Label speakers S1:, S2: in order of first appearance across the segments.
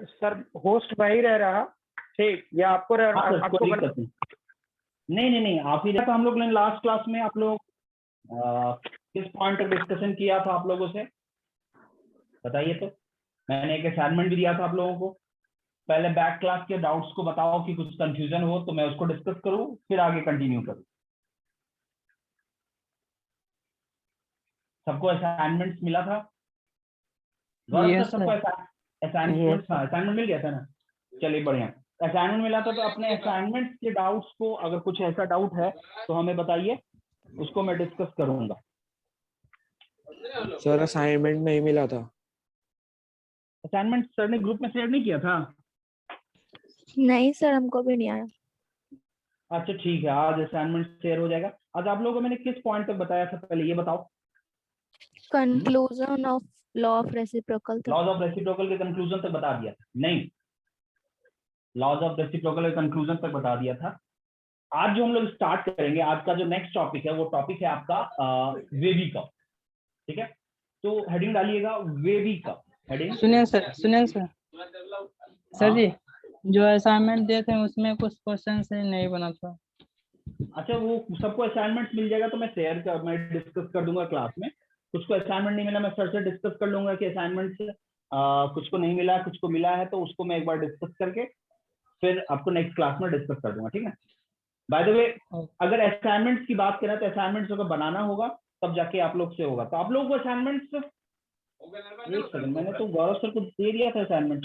S1: Sir host वही रह रहा ठीक, या आपको
S2: हाँ सर,
S1: आपको
S2: कोई दिक्कत नहीं। नहीं नहीं नहीं, आप ही तो हम लोग ने लास्ट क्लास में आप लोग किस पॉइंट तक डिस्कशन किया था आप लोगों से बताइए तो। मैंने एक असाइनमेंट भी दिया था आप लोगों को। पहले बैक क्लास के डाउट्स को बताओ कि कुछ कंफ्यूजन हो तो मैं उसको डिस्कस करूं, फिर आगे कंटिन्यू करूं। सबको असाइनमेंट्स मिला था? गौरव सर
S3: यस
S2: सबको
S3: सर।
S2: असाइनमेंट असाइनमेंट मिल गया था ना? चलिए बढ़िया। असाइनमेंट मिला था तो अपने असाइनमेंट के डाउट्स को, अगर कुछ ऐसा डाउट है तो हमें बताइए, उसको मैं डिस्कस करूंगा।
S4: सर असाइनमेंट नहीं मिला था।
S2: असाइनमेंट सर ने ग्रुप में शेयर नहीं किया था?
S5: नहीं सर, हमको भी नहीं आया।
S2: अच्छा ठीक है, आज असाइनमेंट शेयर हो जाएगा। आज आप लोगों को मैंने किस पॉइंट तक बताया था पहले ये बताओ।
S5: Conclusion of law of reciprocal था।
S2: लॉज ऑफ रेसिप्रोकल के कंक्लूजन तक बता दिया था? नहीं, लॉज ऑफ रेसिप्रोकल के कंक्लूजन तक बता दिया था। आज जो हम लोग स्टार्ट करेंगे, आज का जो नेक्स्ट टॉपिक है वो टॉपिक है आपका वेवी का। ठीक है, तो हेडिंग डालिएगा वेवी का हेडिंग।
S3: सुनिए सर, सुनिए सर। सर जी, जो असाइनमेंट दिए थे उसमें कुछ क्वेश्चन से नहीं बना था।
S2: अच्छा, वो सबको असाइनमेंट मिल जाएगा तो मैं डिस्कस कर दूंगा क्लास में। कुछ को असाइनमेंट नहीं मिला, मैं सर से डिस्कस कर लूंगा कि असाइनमेंट कुछ को नहीं मिला, कुछ को मिला है, तो उसको मैं एक बार डिस्कस करके फिर आपको नेक्स्ट क्लास में डिस्कस कर दूंगा। ठीक है, बाय द वे अगर असाइनमेंट्स की बात करें तो असाइनमेंट्स अगर बनाना होगा तब जाके आप लोग से होगा। तो आप लोग को असाइनमेंट्स, एक सेकंड, मैंने तो गौरव सर को दे दिया था असाइनमेंट।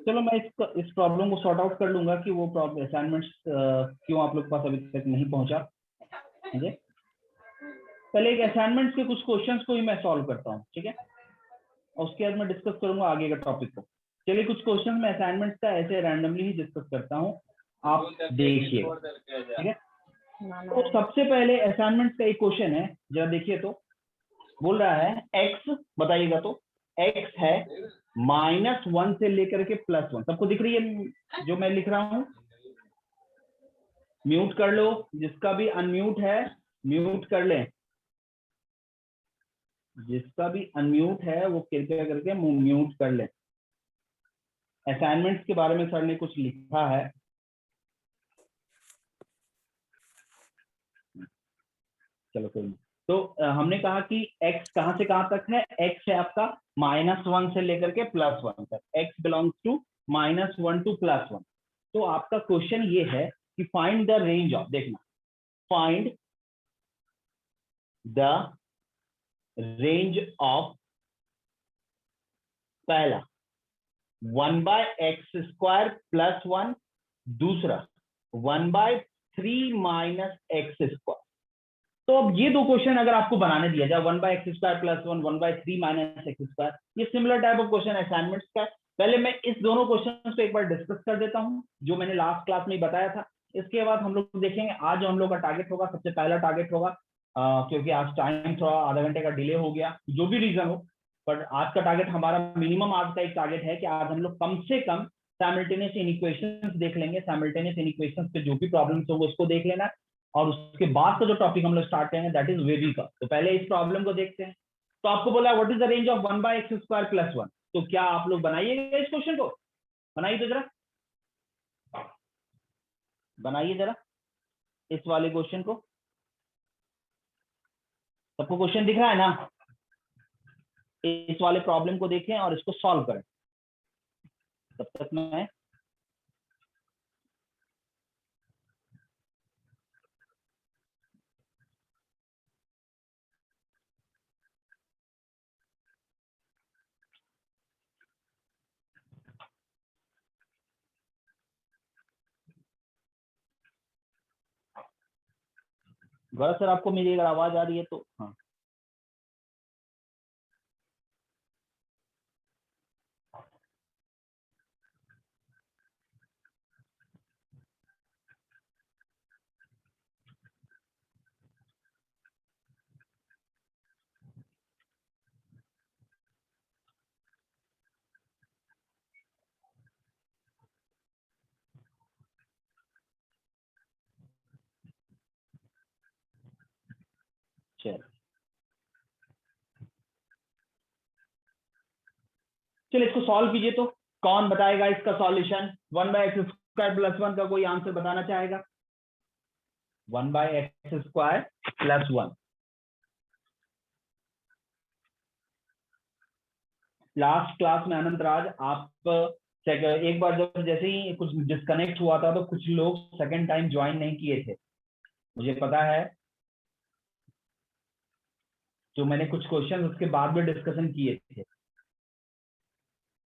S2: चलो मैं इस प्रॉब्लम को सॉर्ट आउट कर लूंगा कि वो प्रॉब्लम असाइनमेंट्स क्यों आप लोग के पास अभी तक नहीं पहुंचा। ठीक है, पहले एक असाइनमेंट्स के कुछ क्वेश्चंस को ही मैं सॉल्व करता हूँ। ठीक है, और उसके बाद मैं डिस्कस करूंगा आगे का टॉपिक को। चलिए, कुछ क्वेश्चन मैं असाइनमेंट्स का ऐसे रैंडमली ही डिस्कस करता हूँ, आप देखिएगा। ठीक है, तो सबसे पहले असाइनमेंट्स का एक क्वेश्चन है, जरा देखिए तो। बोल रहा है x, बताइएगा तो। x है -1 से लेकर के +1। सबको दिख रही है जो मैं लिख रहा हूं? म्यूट कर लो, जिसका भी अनम्यूट है म्यूट कर ले। जिसका भी अनम्यूट है वो कृपया करके म्यूट कर ले। असाइनमेंट्स के बारे में सर ने कुछ लिखा है, चलो कोई नहीं। तो हमने कहा कि x कहां से कहां तक है? x है आपका -1 से लेकर के +1 तक। x belongs to -1 to +1। तो आपका क्वेश्चन ये है कि फाइंड द रेंज ऑफ, देखना, फाइंड द रेंज ऑफ, पहला 1/x² +1, दूसरा 1/3 - x²। तो अब ये दो क्वेश्चन अगर आपको बनाने दिया जाए, 1/x² +1, 1/3 - x², ये similar type of question assignments का। पहले मैं इस दोनों क्वेश्चन को एक बार डिस्कस कर देता हूं, जो मैंने लास्ट क्लास में बताया था। इसके बाद हम लोग देखेंगे आज जो हम लोग का टारगेट होगा, सबसे पहला टारगेट होगा, क्योंकि आज टाइम थोड़ा आधा घंटे का डिले हो गया, जो भी रीजन हो, पर आज का टारगेट हमारा मिनिमम, आज का एक टारगेट है कि आज हम लोग कम से कम साइमल्टेनियस इनइक्वेशंस देख लेंगे। साइमल्टेनियस इनइक्वेशंस पे जो भी प्रॉब्लम्स होंगे उसको देख लेना, और उसके बाद का जो टॉपिक हम लोग स्टार्ट करेंगे दैट इज वेवी का। तो पहले इस प्रॉब्लम को देखते हैं। तो आपको बोला what is the range of 1/x² +1। तो क्या आप लोग बनाइएगा इस क्वेश्चन को? बनाइए तो जरा, बनाइए जरा इस वाले क्वेश्चन को। सबको क्वेश्चन दिख रहा है ना? इस वाले प्रॉब्लम को देखें और इसको सॉल्व करें। तब तक मैं गौरव सर, आपको मेरी अगर आवाज आ रही है तो हाँ। चलो चलिए इसको सॉल्व कीजिए। तो कौन बताएगा इसका सॉल्यूशन? 1/x² + 1 का कोई आंसर बताना चाहेगा? 1/x² + 1। लास्ट क्लास में अनंत राज आप एक बार जब जैसे ही कुछ डिस्कनेक्ट हुआ था तो कुछ लोग सेकंड टाइम ज्वाइन नहीं किए थे, मुझे पता है। जो मैंने कुछ क्वेश्चन उसके बाद में डिस्कशन किए थे, तो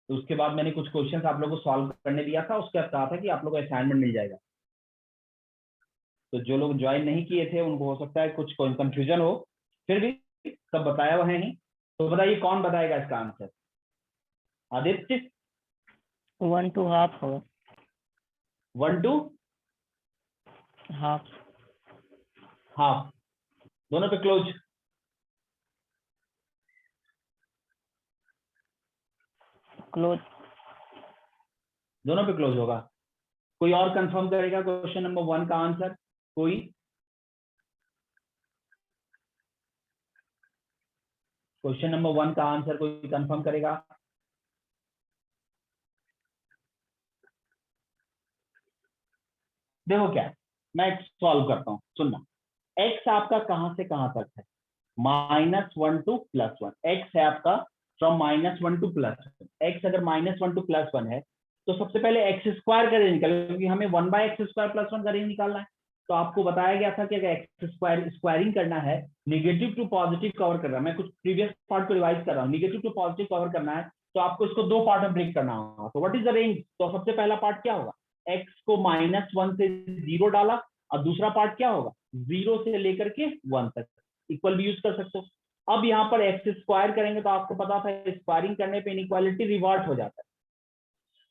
S2: उसके बाद मैंने कुछ क्वेश्चंस आप लोगों को सॉल्व करने दिया था, उसके बाद कहा था कि आप लोगों को असाइनमेंट मिल जाएगा। तो जो लोग ज्वाइन नहीं किए थे उनको हो सकता है कुछ कंफ्यूजन हो, फिर भी सब बताया हुआ है ही। तो बताइए कौन बताएगा इसका आंसर? आदित्य?
S3: 1 to half होगा।
S2: 1 to
S3: हाफ।
S2: हाफ, दोनों पे क्लोज।
S3: क्लोज।
S2: दोनों पे क्लोज होगा। कोई और कंफर्म करेगा क्वेश्चन नंबर 1 का आंसर? कोई? क्वेश्चन नंबर 1 का आंसर कोई कंफर्म करेगा? देखो क्या, मैं सॉल्व करता हूं, सुनना। x आपका कहां से कहां तक है? -1 to +1। x है आपका फ्रॉम -1 to +1। x अगर -1 to +1 है तो सबसे पहले x² का रेंज निकालें, क्योंकि हमें 1/x² + 1 का रेंज निकालना है। तो आपको बताया गया था कि अगर x² स्क्वायरिंग करना है, नेगेटिव टू पॉजिटिव कवर करना है, मैं कुछ प्रीवियस पार्ट को रिवाइज कर रहा हूँ, नेगेटिव टू पॉजिटिव कवर करना है तो आपको इसको 2 पार्ट में ब्रेक करना होगा। तो व्हाट इज द रेंज? तो सबसे पहला पार्ट क्या होगा? x को -1 से 0 डाला, और दूसरा पार्ट क्या होगा? 0 से लेकर के 1 तक। इक्वल भी यूज कर सकते हो। अब यहाँ पर x² करेंगे तो आपको पता था स्क्वायरिंग करने पे इनइक्वालिटी रिवर्ट हो जाता है।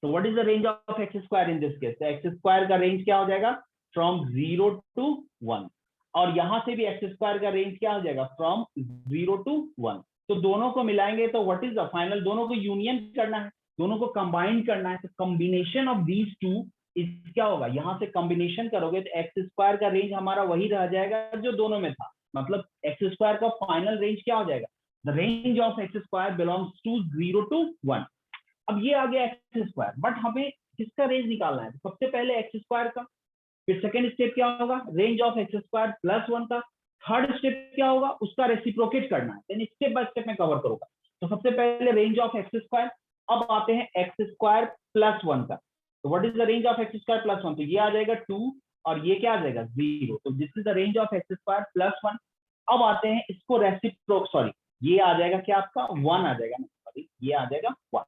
S2: तो what is the range of x² in this case? x² का रेंज क्या हो जाएगा? From 0 to 1। और यहां से भी x² का रेंज क्या हो जाएगा? From 0 to 1। तो दोनों को मिलाएंगे तो व्हाट इज द फाइनल? दोनों को यूनियन करना है, दोनों को कंबाइन करना है। तो combination of these two is क्या होगा? यहां से कॉम्बिनेशन करोगे तो x² का रेंज हमारा वही रह जाएगा जो दोनों में था। मतलब x² का फाइनल रेंज क्या हो जाएगा? The range of x² belongs to 0 to 1। अब ये आ गया x², बट हमें किसका रेंज निकालना है? तो सबसे पहले x² का, फिर सेकंड स्टेप क्या होगा? रेंज ऑफ x² + 1 का। थर्ड स्टेप क्या होगा? उसका रेसिप्रोकेट करना है। देन स्टेप बाय स्टेप में कवर करूंगा। तो सबसे पहले रेंज ऑफ x²। अब आते हैं x² + 1 का। तो what is the range of x² + 1? तो ये आ जाएगा 2 और ये क्या आ जाएगा? 0। तो this is the range of x² + 1। अब आते हैं इसको रेसिप्रोक, सॉरी ये आ जाएगा क्या आपका? 1 आ जाएगा ना, सॉरी ये आ जाएगा 1।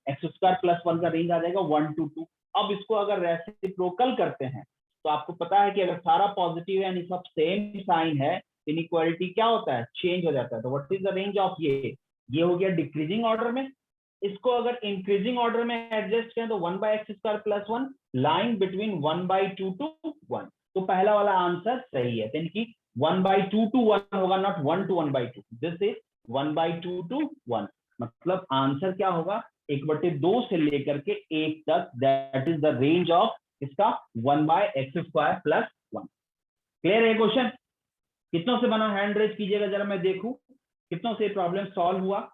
S2: x² + 1 का रेंज आ जाएगा 1 to 2। अब इसको अगर रेसिप्रोकल करते हैं तो आपको पता है कि अगर सारा पॉजिटिव है यानी सब सेम साइन है, इनइक्वालिटी क्या होता है? चेंज हो जाता है। तो what is the range of ये हो गया डिक्रीजिंग ऑर्डर में। इसको अगर इंक्रीजिंग ऑर्डर में एडजस्ट करें तो 1/x² + 1 लाइन बिटवीन 1/2 to 1। तो पहला वाला आंसर सही है, यानी कि 1/2 to 1 होगा, not 1 to 1/2। This is 1/2 to 1। मतलब आंसर क्या होगा? 1/2 से लेकर के 1 तक, that is the range of इसका 1/x² + 1। क्लियर है क्वेश्चन? कितनों से बना? हैंड रेज कीजिएगा जरा, मैं देखूं कितनों से प्रॉब्लम सॉल्व हुआ।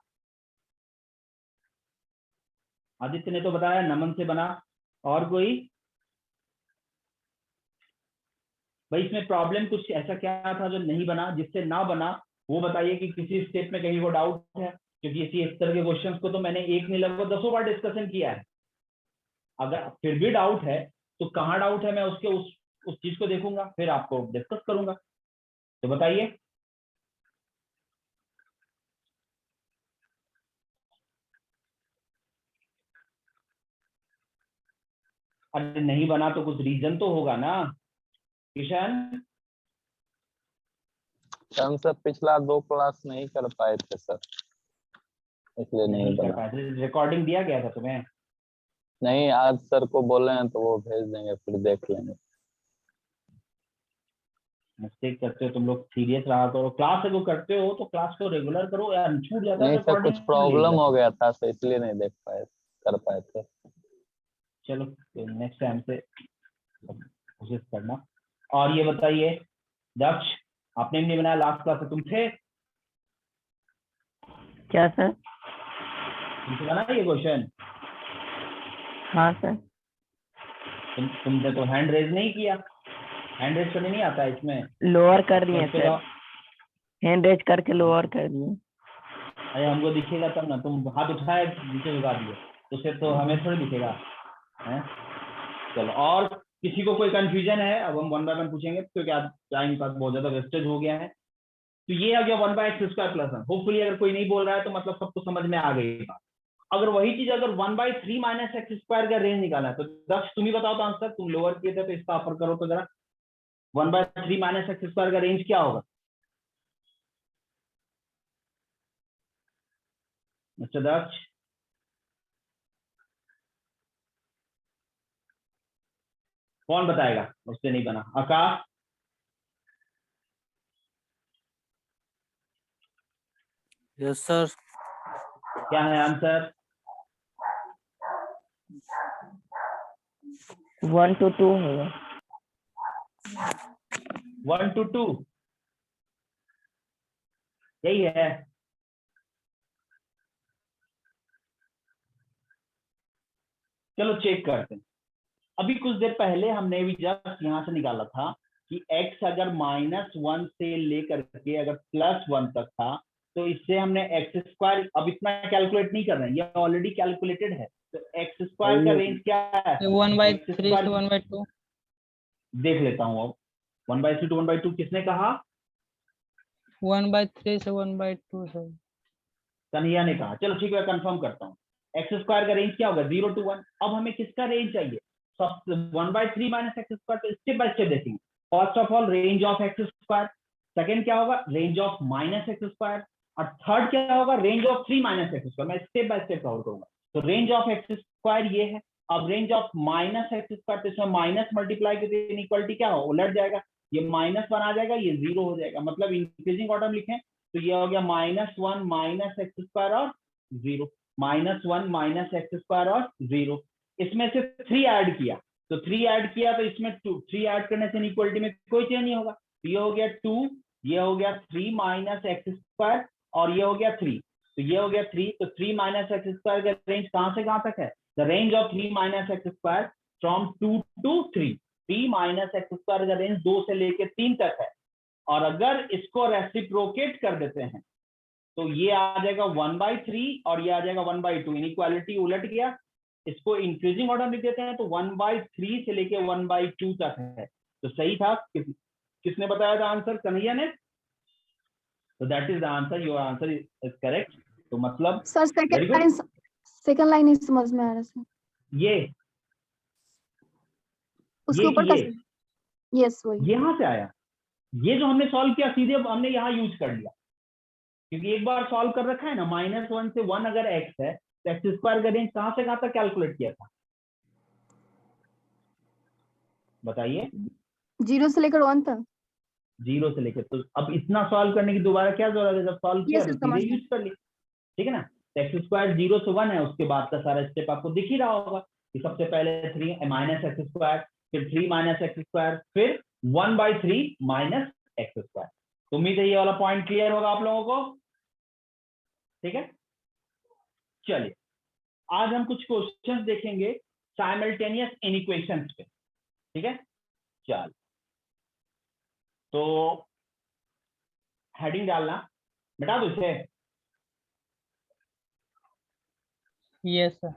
S2: आदित्य ने तो बताया, नमन से बना, और कोई? भाई इसमें प्रॉब्लम कुछ ऐसा क्या था जो नहीं बना? जिससे ना बना वो बताइए कि किसी स्टेप में कहीं वो डाउट है, क्योंकि इस तरह के क्वेश्चंस को तो मैंने एक नहीं लगभग 10 बार डिस्कशन किया है। अगर फिर भी डाउट है तो कहाँ डाउट है मैं उसके उस चीज को देखूंगा, फिर आपको डिस्कस करूंगा। तो बताइए। अरे नहीं बना तो कुछ रीजन तो होगा ना किशन?
S4: हम सब पिछला 2 क्लास नहीं कर पाए थे सर, इसलिए नहीं
S2: कर
S4: बना।
S2: पाए थे? रिकॉर्डिंग दिया गया था तुम्हें?
S4: नहीं, आज सर को बोले हैं तो वो भेज देंगे, फिर देख लेंगे।
S2: मिस्टेक करते हो तुम लोग, सीरियस रहा करो। क्लास अगर करते हो तो क्लास को रेगुलर करो यार, छूट जाता है
S4: नहीं सर, कुछ प्रॉब्लम हो
S2: रिकॉर्डिंग।
S4: गया था सर, इसलिए नहीं कर पाए थे।
S2: चलो नेक्स्ट टाइम से कोशिश करना। और ये बताइए दक्ष, आपने भी नहीं बनाया, लास्ट क्लास से तुम थे?
S3: क्या सर?
S2: लिखेगा ना ये क्वेश्चन?
S1: हाँ सर।
S2: तुमने तो हैंड रेज नहीं किया, हैंड रेज करने नहीं आता है इसमें।
S1: लोअर कर दिए
S2: इसके
S1: सर,
S2: अलावा-
S1: हैंड रेज करके लोअर कर दिए।
S2: अरे हमको दिखेगा तब ना, तुम हाथ उठाए नीचे झुका दिए तो फिर तो हमें थोड़ी दिखेगा है। चलो, और किसी को कोई कंफ्यूजन है? अब हम वन बाय वन पूछेंगे क्योंकि आज टाइम का बहुत ज्यादा वेस्टेज हो गया है। तो ये आ गया 1/x² प्लस 1। होपफुली अगर कोई नहीं बोल रहा है तो मतलब सबको समझ में आ गई बात। अगर वही चीज अगर 1/3 - x² का रेंज निकाला है तो दक्ष तुम ही बताओ तो आंसर, तुम लोअर किए थे तो इसका अपर करो तो जरा। 1/3 - x² का रेंज क्या होगा मिस्टर दक्ष? कौन बताएगा? उससे नहीं बना। आकाश?
S6: Yes sir.
S2: क्या है आंसर?
S1: 1 to 2 होगा।
S2: 1 to 2 यही है। चलो चेक करते हैं। अभी कुछ देर पहले हमने भी जस्ट यहां से निकाला था कि x अगर -1 से लेकर के अगर +1 तक था तो इससे हमने x², अब इतना कैलकुलेट नहीं कर रहे हैं, ये ऑलरेडी कैलकुलेटेड है। तो x² का रेंज क्या है?
S3: 1/3 से
S2: x²
S3: 1/2।
S2: देख लेता हूं अब। 1/3 to 1/2 किसने कहा?
S3: 1/3 से 1/2 है।
S2: कन्हैया ने कहा। चलो ठीक है, कंफर्म करता हूँ। x² का रेंज क्या होगा? 0 to 1। अब हमें किसका रेंज चाहिए? सब 1/3 - x²। तो स्टेप बाय स्टेप देखेंगे। First of all range of x², second क्या होगा? रेंज ऑफ -x², और थर्ड क्या होगा? Range of 3 - x²। मैं स्टेप बाय स्टेप कवर करूंगा। तो रेंज ऑफ x² ये है। अब रेंज ऑफ -x², तो इसमें माइनस मल्टीप्लाई करके इनइक्वालिटी क्या हो? उलट जाएगा, ये -1 आ जाएगा, ये 0 हो जाएगा। मतलब इंक्रीजिंग ऑर्डर लिखें तो ये हो गया -1 - x² और 0, -1 - x² और 0। इसमें से 3 ऐड किया तो 3 ऐड किया तो इसमें 2, 3 ऐड करने से इक्वलिटी में कोई चेंज नहीं होगा। तो ये हो गया 2, ये हो गया 3 - x², और ये हो गया 3। तो ये हो गया 3, तो 3 - x² का रेंज कहां से कहां तक है? The range of 3 - x² from 2 to 3। 3 - x² का रेंज 2 से लेके 3 तक है। और अगर इसको रेसिप्रोकेट कर देते हैं तो ये आ जाएगा 1/3 और ये आ जाएगा 1/2। इनइक्वालिटी उलट गया। इसको इंक्रीजिंग ऑर्डर लिख देते हैं तो 1/3 से लेके 1/2 तक है। तो सही था। किसने बताया था आंसर? कन्हैया ने। तो that is the answer, your answer is correct. तो मतलब
S7: sir
S2: very good.
S7: Second line नहीं समझ में आ रहा सर।
S2: ये
S7: उसके
S2: ये
S7: ऊपर
S2: कि
S7: का यस वही।
S2: यहाँ से आया। ये जो हमने सॉल्व किया सीधे अब हमने यहाँ यूज कर लिया, क्योंकि एक बार सॉल्व कर रखा है ना। -1 से 1 अगर x है तो x² का रेंज कहां से कहां तक कैलकुलेट किया था? बताइए।
S7: 0 से लेकर 1 तक।
S2: 0 से लेकर। तो अब इतना सॉल्व करने की दोबारा क्या जरूरत है? जब सॉल्व किया
S7: यस
S2: तो
S7: सर समझ
S2: सीधे
S7: गए।
S2: यूज कर लिया। ठीक है ना। तो x² 0 से 1 है, उसके बाद का सारा स्टेप आपको दिख ही रहा होगा कि सबसे पहले 3 - x², फिर 3 - x², फिर 1/3 - x²। तो उम्मीद है ये वाला पॉइंट क्लियर होगा आप लोगों को। ठीक है, चलिए आज हम कुछ क्वेश्चंस देखेंगे साइमल्टेनियस इनइक्वेशंस पे। ठीक है, चल तो हेडिंग डालना बेटा दो इसे।
S3: Yes sir.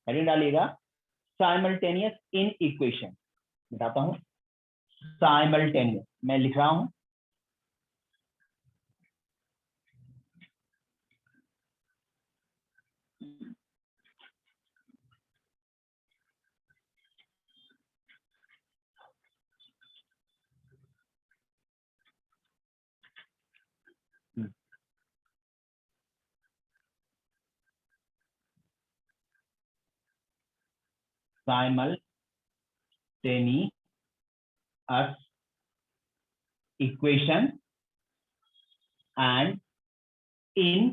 S2: हेडिंग डालिएगा साइमल्टेनियस इन इक्वेशन। बताता हूं साइमल्टेनियस, मैं लिख रहा हूं। simultaneous equation and in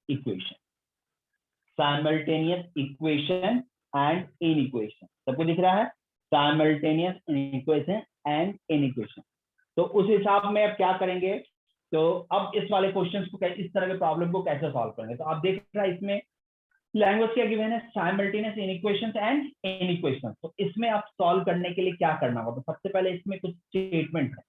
S2: equation। simultaneous equation and in equation सबको दिख रहा है? simultaneous in equation and in equation। तो उस हिसाब में अब क्या करेंगे? तो अब इस वाले क्वेश्चंस को इस तरह के प्रॉब्लम को कैसे सॉल्व करेंगे, तो आप देख रहे हैं इसमें लैंग्वेज क्या गिवन है, साइमल्टेनियस इनइक्वेशंस एंड इनइक्वेशंस। तो इसमें आप सॉल्व करने के लिए क्या करना होगा, तो सबसे पहले इसमें कुछ स्टेटमेंट है,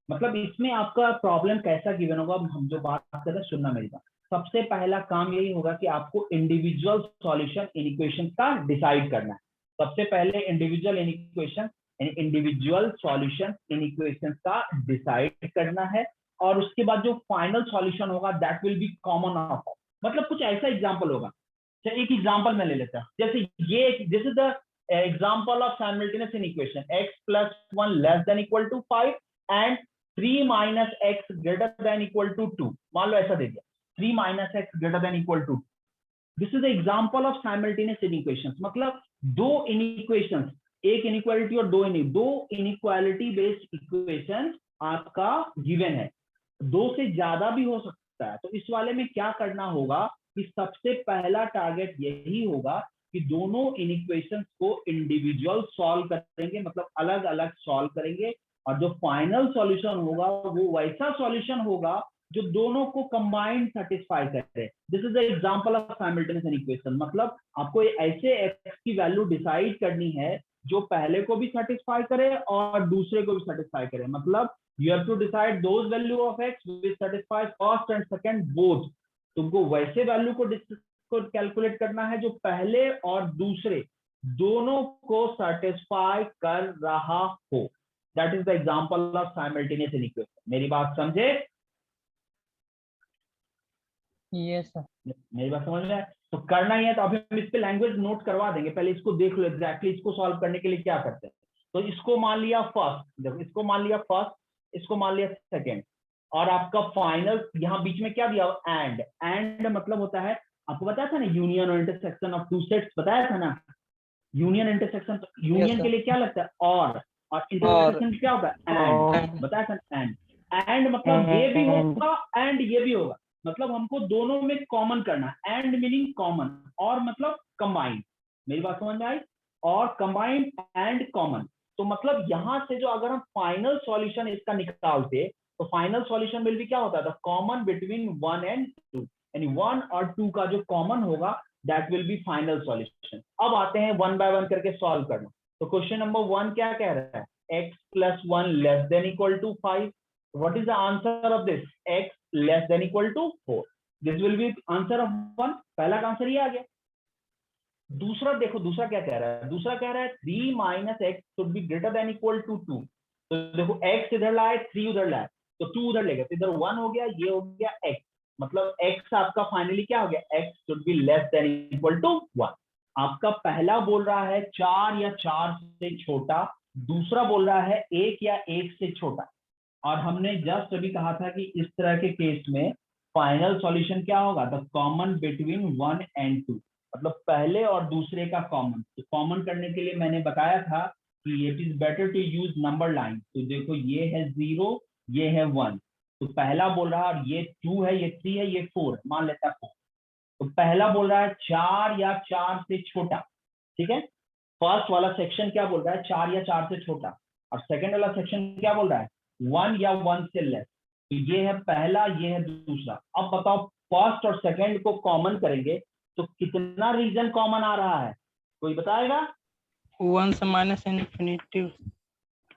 S2: मतलब इसमें आपका प्रॉब्लम कैसा गिवन होगा, हम जो बात कर रहे हैं सुनना मेरी बात। सबसे पहला काम यही होगा कि आपको इंडिविजुअल सॉल्यूशन इनइक्वेशन का डिसाइड करना है। सबसे पहले individual inequation individual solution inequation का डिसाइड करना है, और उसके बाद जो फाइनल सॉल्यूशन होगा that will be common of, मतलब कुछ ऐसा एग्जांपल होगा। चलिए एक एग्जांपल मैं ले लेता हूं, जैसे ये this is the example of simultaneous inequation x + 1 < 5 and 3 - x > 2। मान लो ऐसा दे दिया 3 - x > 2। This is the example of simultaneous inequations, मतलब दो इनइक्वेशंस, एक इनइक्वालिटी और दो इनइक्वालिटी बेस्ड इक्वेशन आपका गिवन है, दो से ज्यादा भी हो सकता है। तो इस वाले में क्या करना होगा कि सबसे पहला टारगेट यही होगा कि दोनों इनइक्वेशंस को इंडिविजुअल सॉल्व करेंगे, मतलब अलग अलग सॉल्व करेंगे, और जो फाइनल सॉल्यूशन होगा वो वैसा सॉल्यूशन होगा जो दोनों को कंबाइंड सेटिस्फाई करे। This is the example of simultaneous inequation, मतलब आपको ऐसे x की वैल्यू डिसाइड करनी है जो पहले को भी सेटिस्फाई करे और दूसरे को भी सेटिस्फाई करे, मतलब you have to decide those value of x which satisfies first and second both। तुमको वैसे वैल्यू को कैलकुलेट करना है जो पहले और दूसरे दोनों को सेटिस्फाई कर रहा हो। That is the example of simultaneous inequation. मेरी बात समझे?
S3: Yes sir.
S2: मेरी बात समझ रहे हैं? तो करना ही है, तो अभी हम इस पे लैंग्वेज नोट करवा देंगे, पहले इसको देख लो एग्जैक्टली इसको सॉल्व करने के लिए क्या करते हैं। तो इसको मान लिया फर्स्ट, देखो इसको मान लिया फर्स्ट, इसको मान लिया सेकेंड, और आपका फाइनल यहाँ बीच में क्या दिया, एंड मतलब होता है, आपको बताया था ना यूनियन और इंटरसेक्शन ऑफ टू सेट्स, बताया था ना यूनियन इंटरसेक्शन। यूनियन के लिए क्या लगता है और इंटरसेक्शन क्या होता है एंड, बताया था एंड मतलब ये भी होगा एंड ये भी होगा, मतलब हमको दोनों में कॉमन करना, एंड मीनिंग कॉमन, और मतलब कंबाइंड। मेरी बात समझ में आई? और कंबाइंड एंड कॉमन, तो मतलब यहां से जो अगर हम फाइनल सॉल्यूशन इसका निकालते तो फाइनल सॉल्यूशन विल भी क्या होता है, कॉमन बिटवीन 1 and 2, यानी 1 और 2 का जो कॉमन होगा that will be final solution. अब आते हैं 1 by 1 करके सॉल्व करना। तो क्वेश्चन नंबर 1 क्या कह रहा है, x + 1 < 5। What is the answer of this, x < 4। This will B answer of 1, पहला का आंसर ये आ गया। दूसरा देखो, दूसरा क्या कह रहा है, दूसरा कह रहा है 3 - x शुड बी > 2। तो देखो x इधर लाए, 3 उधर लाए, तो 2 उधर लेगा, तो इधर 1 हो गया, ये हो गया x, मतलब x आपका फाइनली क्या हो गया, x शुड बी < 1। आपका पहला बोल रहा है 4 या 4 से छोटा, दूसरा बोल रहा है 1 या 1 से छोटा। और हमने जस्ट अभी कहा था कि इस तरह के केस में फाइनल सॉल्यूशन क्या होगा, द कॉमन बिटवीन 1 and 2, मतलब पहले और दूसरे का कॉमन। तो कॉमन करने के लिए मैंने बताया था कि it is better to use number line. तो देखो ये है 0, ये है 1, तो पहला बोल रहा है ये 2 है, ये 3 है, ये 4, मान लेता 4। तो पहला बोल रहा है 4 या 4 से छोटा, ठीक है। फर्स्ट वाला सेक्शन क्या बोल रहा है, 4 या 4 से छोटा, और सेकंड वाला सेक्शन क्या बोल रहा है, 1 या 1 से लेस। तो ये है पहला, ये है दूसरा। अब बताओ फर्स्ट और सेकंड को कॉमन करेंगे तो कितना रीजन कॉमन आ रहा है, कोई बताएगा?
S3: 1 से -∞।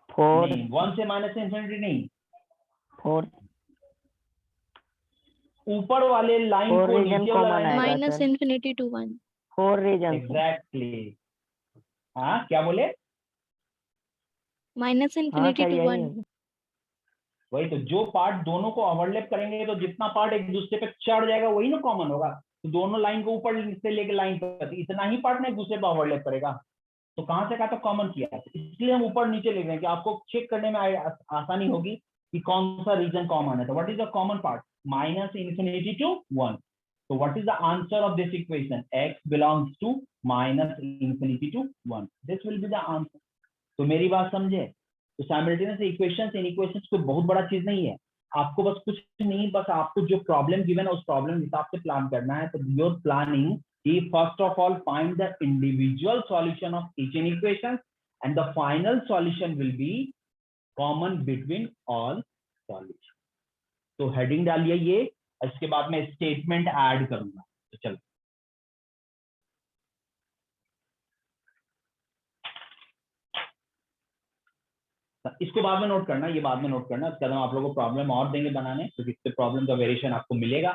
S8: 4
S2: नहीं, 1 से -∞ नहीं,
S8: 4
S2: ऊपर वाले लाइन को
S8: रीजन
S2: नीचे
S8: कॉमन
S2: वाला
S8: है।
S5: -∞ to 1।
S8: 4 रीजन।
S2: एग्जैक्टली। हाँ क्या बोले?
S5: -∞ to 1।
S2: वही तो, जो पार्ट दोनों को ओवरलैप करेंगे तो जितना पार्ट एक दूसरे पे चढ़ जाएगा वही ना कॉमन होगा। तो दोनों लाइन को ऊपर से लेके लाइन पर इतना ही पार्ट ना एक दूसरे पे ओवरलैप करेगा, तो कहां से कहा तो कॉमन किया। इसलिए हम ऊपर नीचे लिख रहे हैं कि आपको चेक करने में आसानी होगी कि कौन सा रीजन कॉमन है। तो what is the common part, -∞ to 1। तो what is the answer of this equation, x belongs to -∞ to 1। This will be the answer. तो मेरी बात समझे? तो साइमल्टेनियस इक्वेशंस इनइक्वेशंस कोई बहुत बड़ा चीज नहीं है, आपको बस कुछ नहीं, बस आपको जो प्रॉब्लम गिवन है उस प्रॉब्लम हिसाब से प्लान करना है। तो योर प्लानिंग कि first of all find the individual solution of each equation and the final solution will be common between all solution. तो हेडिंग डालिए ये, इसके बाद मैं स्टेटमेंट ऐड करूंगा। तो चलो इसको बाद में नोट करना, ये बाद में नोट करना। इसके बाद हम आप लोगों को प्रॉब्लम और देंगे बनाने, क्योंकि इससे प्रॉब्लम का वेरिएशन आपको मिलेगा,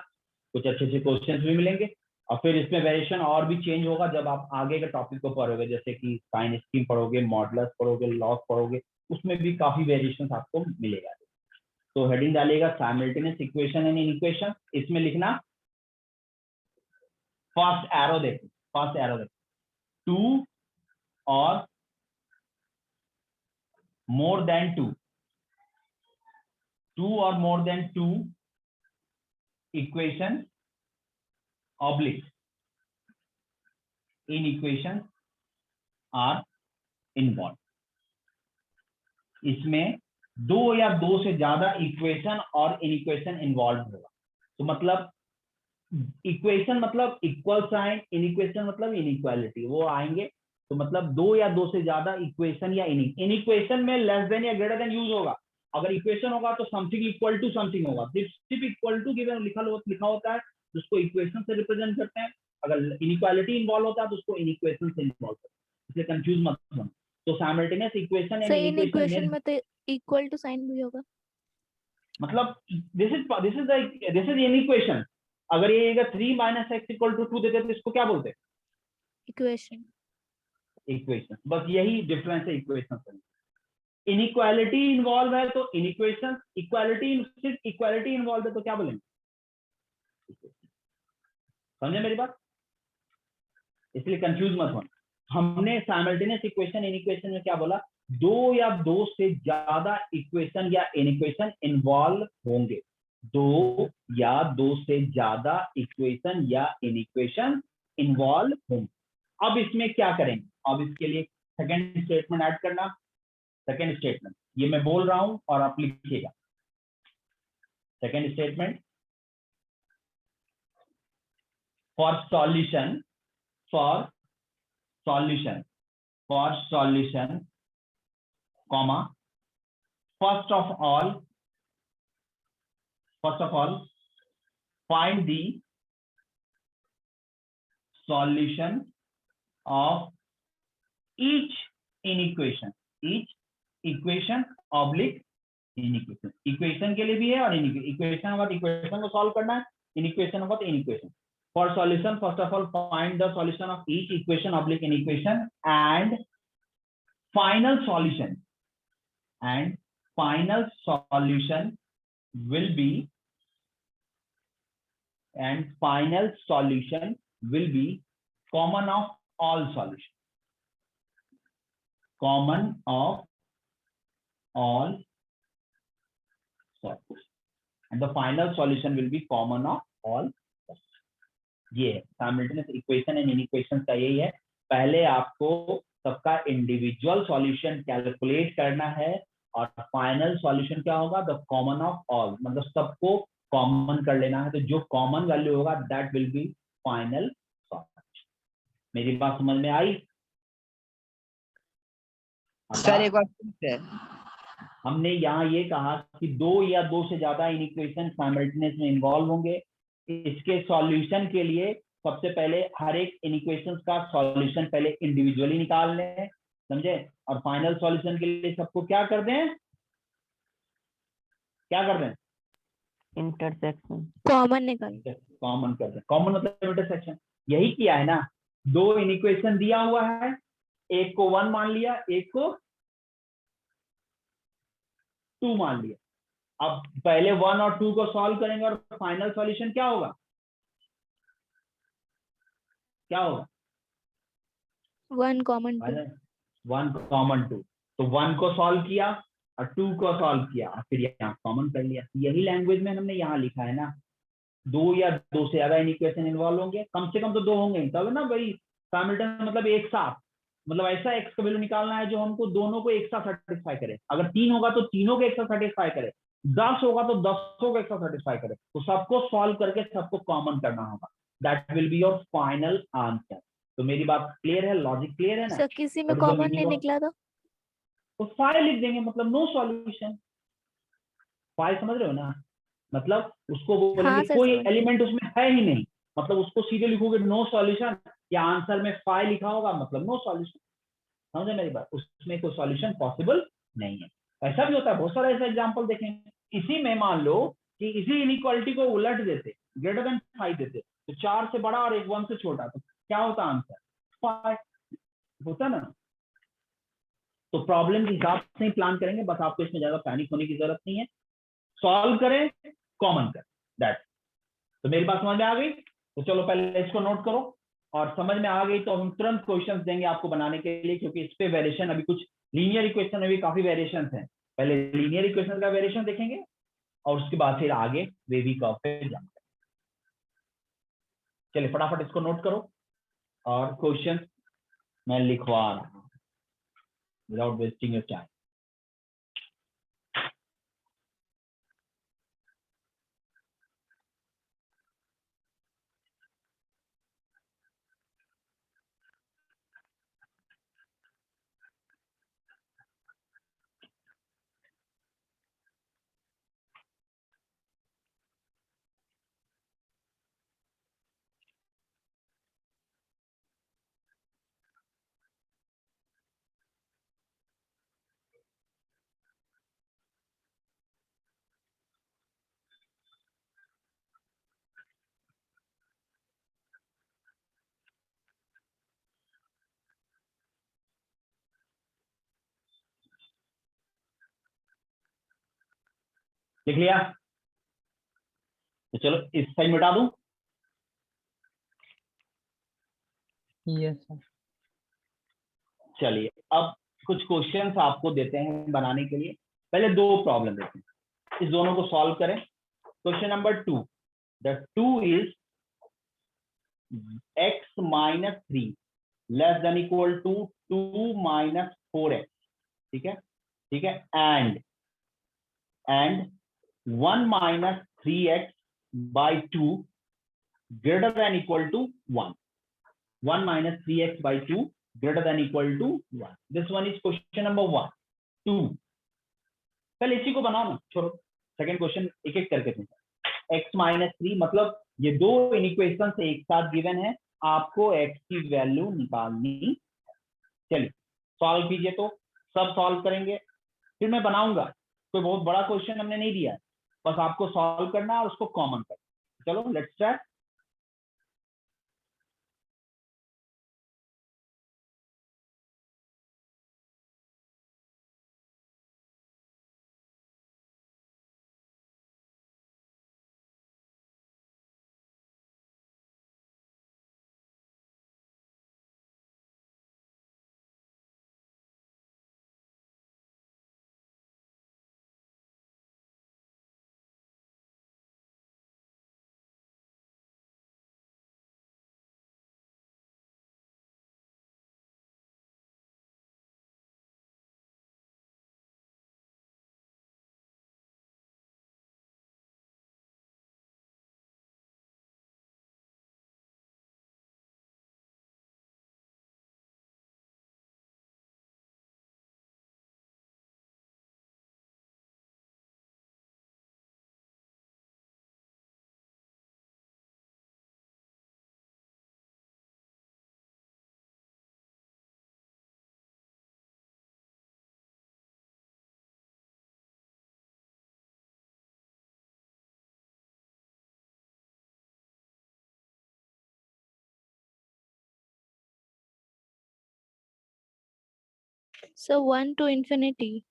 S2: कुछ अच्छे अच्छे क्वेश्चंस भी मिलेंगे, और फिर इसमें वेरिएशन और भी चेंज होगा जब आप आगे के टॉपिक को पढ़ोगे, जैसे कि साइन स्कीम पढ़ोगे, मॉडुलस पढ़ोगे, लॉग पढ़ोगे, उसमें भी काफी वेरिएशन आपको मिलेगा। तो हेडिंग डालिएगा साइमल्टेनियस इक्वेशन एंड इक्वेशन। इसमें लिखना फर्स्ट एरो देखो, फर्स्ट एरो देखो, 2 और more than 2, 2 or more than 2 equation oblique inequations are involved। इसमें 2 या 2 से ज्यादा इक्वेशन और इनइक्वेशन इन्वॉल्व होगा। तो मतलब इक्वेशन मतलब इक्वल साइन, इनइक्वेशन मतलब इनइक्वालिटी, वो आएंगे। तो मतलब 2 या 2 से ज्यादा इक्वेशन या इनइक्वेशन में लेस देन या ग्रेटर देन यूज होगा। अगर इक्वेशन होगा तो समथिंग इक्वल टू समथिंग होगा, सिर्फ इक्वल टू गिवन लिखा होता है जिसको इक्वेशन से रिप्रेजेंट करते हैं। अगर इनइक्वालिटी इन्वॉल्व होता है तो उसको इनइक्वेशन से इन्वॉल्व करते हैं, इसलिए कंफ्यूज मत होना। तो साइमल्टेनियस इक्वेशन एंड
S5: इक्वेशन में तो इक्वल टू साइन भी होगा,
S2: मतलब दिस इज इनइक्वेशन। अगर ये 3 - x = 2 देते तो इसको क्या बोलते हैं?
S5: इक्वेशन।
S2: इक्वेशन, बस यही डिफरेंस है इक्वेशन से। इनइक्वालिटी इन्वॉल्व है तो इनइक्वेशन, सिर्फ इक्वालिटी इन्वॉल्व है तो क्या बोलेंगे? समझे मेरी बात? इसलिए कंफ्यूज मत होना। हमने साइमल्टेनियस इक्वेशन इनइक्वेशन में क्या बोला? 2 या 2 से ज्यादा इक्वेशन या इनइक्वेशन इन्वॉल्व होंगे, 2 या 2 से ज्यादा इक्वेशन या इनइक्वेशन इन्वॉल्व होंगे। अब इसमें क्या करेंगे? अब इसके लिए सेकंड स्टेटमेंट ऐड करना। सेकंड स्टेटमेंट ये मैं बोल रहा हूं और आप लिखिएगा। Second statement, for solution comma, first of all find the solution of each inequation, oblique inequation। Equation के लिए भी है और इक्वेशन होगा तो इक्वेशन को सॉल्व करना है, इनइक्वेशन होगा तो inequation. For solution first of all find the solution of each equation oblique inequation and final solution will be common of all solution, and the final solution will be common of all solution। ये simultaneous equation and inequation का यही है। पहले आपको सबका individual solution calculate करना है और फाइनल सॉल्यूशन क्या होगा? द कॉमन ऑफ ऑल, मतलब सबको कॉमन कर लेना है। तो जो कॉमन वैल्यू होगा that will be final solution. मेरी बात समझ में आई?
S9: सर एक बार है,
S2: हमने यहाँ ये कहा कि 2 या 2 से ज्यादा इनइक्वेशन साइमल्टेनियस में इन्वॉल्व होंगे। इसके सॉल्यूशन के लिए सबसे पहले हर एक इनइक्वेशन का सॉल्यूशन पहले इंडिविजुअली निकालने हैं, समझे? और फाइनल सॉल्यूशन के लिए सबको क्या कर दें?
S8: इंटरसेक्शन,
S5: कॉमन निकाल,
S2: कॉमन कर दें। कॉमन मतलब इंटरसेक्शन। यही किया है ना, 2 इनइक्वेशन दिया हुआ है, एक को 1 मान लिया, एक को 2 मान लिया। अब पहले 1 और 2 को सॉल्व करेंगे और फाइनल सॉल्यूशन क्या होगा?
S5: 1 कॉमन 2।
S2: 1 कॉमन 2। तो 1 को सॉल्व किया और 2 को सॉल्व किया और फिर यहाँ कॉमन कर लिया। यही लैंग्वेज में हमने यहाँ लिखा है ना, 2 या 2 से ज्यादा इनइक्वेशन इन्वॉल्व होंगे, कम से कम तो 2 होंगे, तब ना भाई साइमल्टेनियस मतलब एक साथ, मतलब ऐसा एक्स का वैल्यू निकालना है जो हमको दोनों को एक साथ सेटिस्फाई करे। अगर 3 होगा तो तीनों को एक साथ सेटिस्फाई करे, 10 होगा तो 10 को एक साथ सेटिस्फाई करे। तो सबको सॉल्व करके सबको कॉमन करना होगा, that will be your final answer. तो मेरी बात क्लियर है? लॉजिक क्लियर है ना?
S5: सर किसी में कॉमन नहीं निकला तो
S2: 5 लिख देंगे, मतलब नो सॉल्यूशन। 5 समझ रहे हो ना? मतलब उसको
S5: हाँ
S2: बोलेंगे
S5: सर,
S2: कोई
S5: समझ।
S2: एलिमेंट उसमें है ही नहीं, मतलब उसको सीधे लिखोगे नो सॉल्यूशन, या आंसर में 5 लिखा होगा मतलब नो सॉल्यूशन। समझे मेरी बात, उसमें कोई सॉल्यूशन पॉसिबल नहीं है। ऐसा भी होता है, बहुत सारा ऐसा एग्जांपल देखेंगे। इसी में मान लो कि इसी इनइक्वालिटी को उलट देते, ग्रेटर देन 5 देते, तो 4 से बड़ा और 1 से छोटा, तो क्या होता आंसर? 5 होता ना। तो प्रॉब्लम के हिसाब से ही प्लान करेंगे, बस आपको इसमें ज्यादा पैनिक होने की जरूरत नहीं है। सॉल्व करें, कॉमन करें, दैट। तो मेरी बात समझ में आ गई? तो चलो पहले इसको नोट करो, और समझ में आ गई तो हम तुरंत क्वेश्चंस देंगे आपको बनाने के लिए, क्योंकि इस पे वेरिएशन अभी कुछ लीनियर इक्वेशन में भी काफी वेरिएशन हैं। पहले लीनियर इक्वेशन का वेरिएशन देखेंगे और उसके बाद फिर आगे वेवी कर्व पे जाएंगे। चलिए फटाफट इसको नोट करो और क्वेश्चन मैं लिखवा रहा हूं विदाउट वेस्टिंग योर टाइम। लिख लिया? तो चलो इस साइड मिटा दूं।
S3: Yes sir.
S2: चलिए अब कुछ क्वेश्चंस आपको देते हैं बनाने के लिए। पहले 2 प्रॉब्लम देते हैं, इस दोनों को सॉल्व करें। Question number 2, the 2 is x minus 3 less than equal to 2 minus 4x, ठीक है, ठीक है, and 1 minus 3x by 2 greater than equal to 1. 1 minus 3x by 2 greater than equal to 1. This one is question number 1. 2 पहले इसी को बनाओ ना, छोड़ो सेकंड क्वेश्चन एक एक करके दें। x माइनस 3 मतलब ये 2 इनइक्वेशन एक साथ गिवन है, आपको x की वैल्यू निकालनी। चलिए सॉल्व कीजिए, तो सब सॉल्व करेंगे फिर मैं बनाऊंगा। कोई बहुत बड़ा क्वेश्चन हमने नहीं दिया, बस आपको सॉल्व करना और उसको कॉमन करना। चलो let's start.
S5: So 1 to infinity.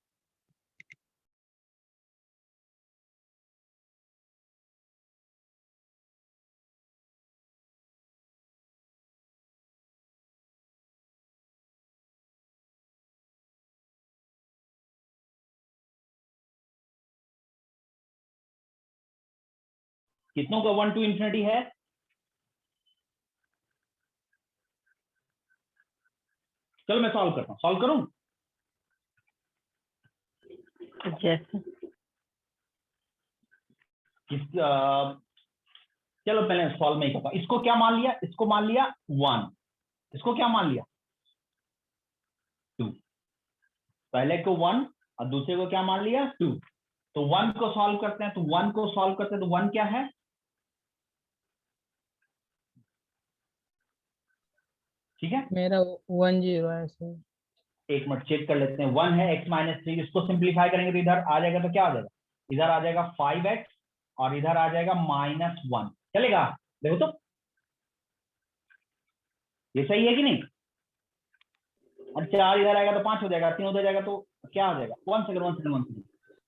S2: कितनों का 1 टू इंफिनिटी है? चलो मैं सॉल्व करता हूँ, सॉल्व करूं?
S8: यस
S2: चलो पहले सॉल्व में ही करता हूं। इसको क्या मान लिया? इसको मान लिया 1, इसको क्या मान लिया? 2। पहले को 1 और दूसरे को क्या मान लिया? 2। तो 1 को सॉल्व करते हैं, तो 1 को सॉल्व करते हैं, तो 1 क्या है, ठीक है।
S3: मेरा 10 है सर।
S2: एक मिनट चेक कर लेते हैं, 1 है, x माइनस 3, इसको सिंप्लीफाई करेंगे तो इधर आ जाएगा, तो क्या आ जाएगा, इधर आ जाएगा 5x और इधर आ जाएगा -1, चलेगा। देखो तो ये सही है कि नहीं, और 4 इधर आएगा तो 5 हो जाएगा, 3 उधर जाएगा तो क्या आ जाएगा, 1 second,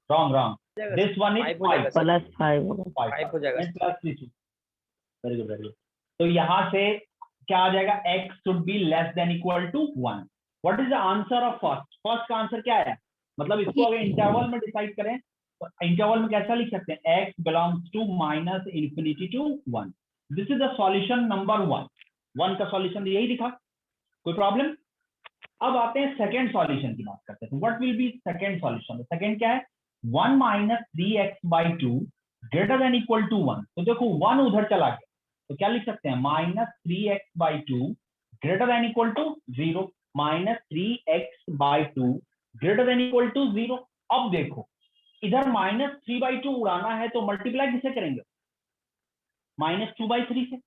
S2: wrong, this one is 5
S8: +5 होगा।
S9: 5 हो जाएगा।
S2: Very good. तो यहाँ से क्या आ जाएगा, x should be less than equal to 1। What is the answer of first का आंसर क्या है, मतलब इसको अगर इंटरवल में डिसाइड करें तो इंटरवल में कैसा लिख सकते हैं, x belongs to -∞ to 1। This is the solution number 1 का सॉल्यूशन यही दिखा, कोई प्रॉब्लम। अब आते हैं सेकंड सॉल्यूशन की बात करते हैं। What will B second solution, second क्या है, 1 - 3x/2 greater than equal to 1। तो देखो 1 उधर चला गया, तो क्या लिख सकते हैं, -3x/2 greater than equal to 0, -3x/2 greater than equal to 0। अब देखो इधर -3/2 उड़ाना है तो मल्टीप्लाई किससे करेंगे, -2/3 से।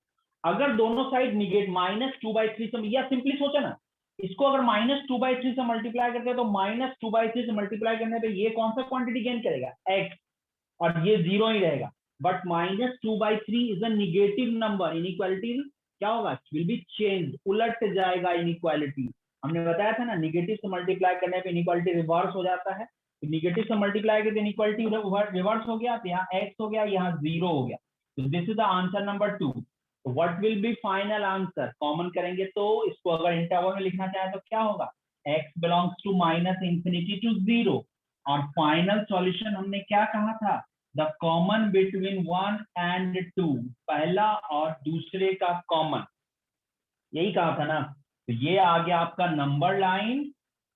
S2: अगर दोनों साइड निगेट -2/3 से, या सिंपली सोचा ना, इसको अगर -2/3 से मल्टीप्लाई करते हैं तो -2/3 से मल्टीप्लाई करने पे ये कौन सा क्वांटिटी गेन करेगा, x, और ये 0 ही रहेगा। But -2/3 is a negative number, inequality क्या होगा, विल बी चेंज, उलट जाएगा इनइक्वालिटी। हमने बताया था ना, निगेटिव से मल्टीप्लाई करने पे इनइक्वालिटी रिवर्स हो जाता है, तो निगेटिव से मल्टीप्लाई करके इनइक्वालिटी रिवर्स हो गया, तो यहाँ x हो गया, यहाँ 0 हो गया। तो this is the answer number 2। तो what will B final answer, common करेंगे तो इसको अगर इंटरवल में लिखना चाहे तो क्या होगा, x बिलोंग्स टू -∞ to 0। और फाइनल सॉल्यूशन हमने क्या कहा था, द कॉमन बिटवीन 1 and 2, पहला और दूसरे का कॉमन, यही कहा था ना। तो ये आ गया आपका नंबर लाइन,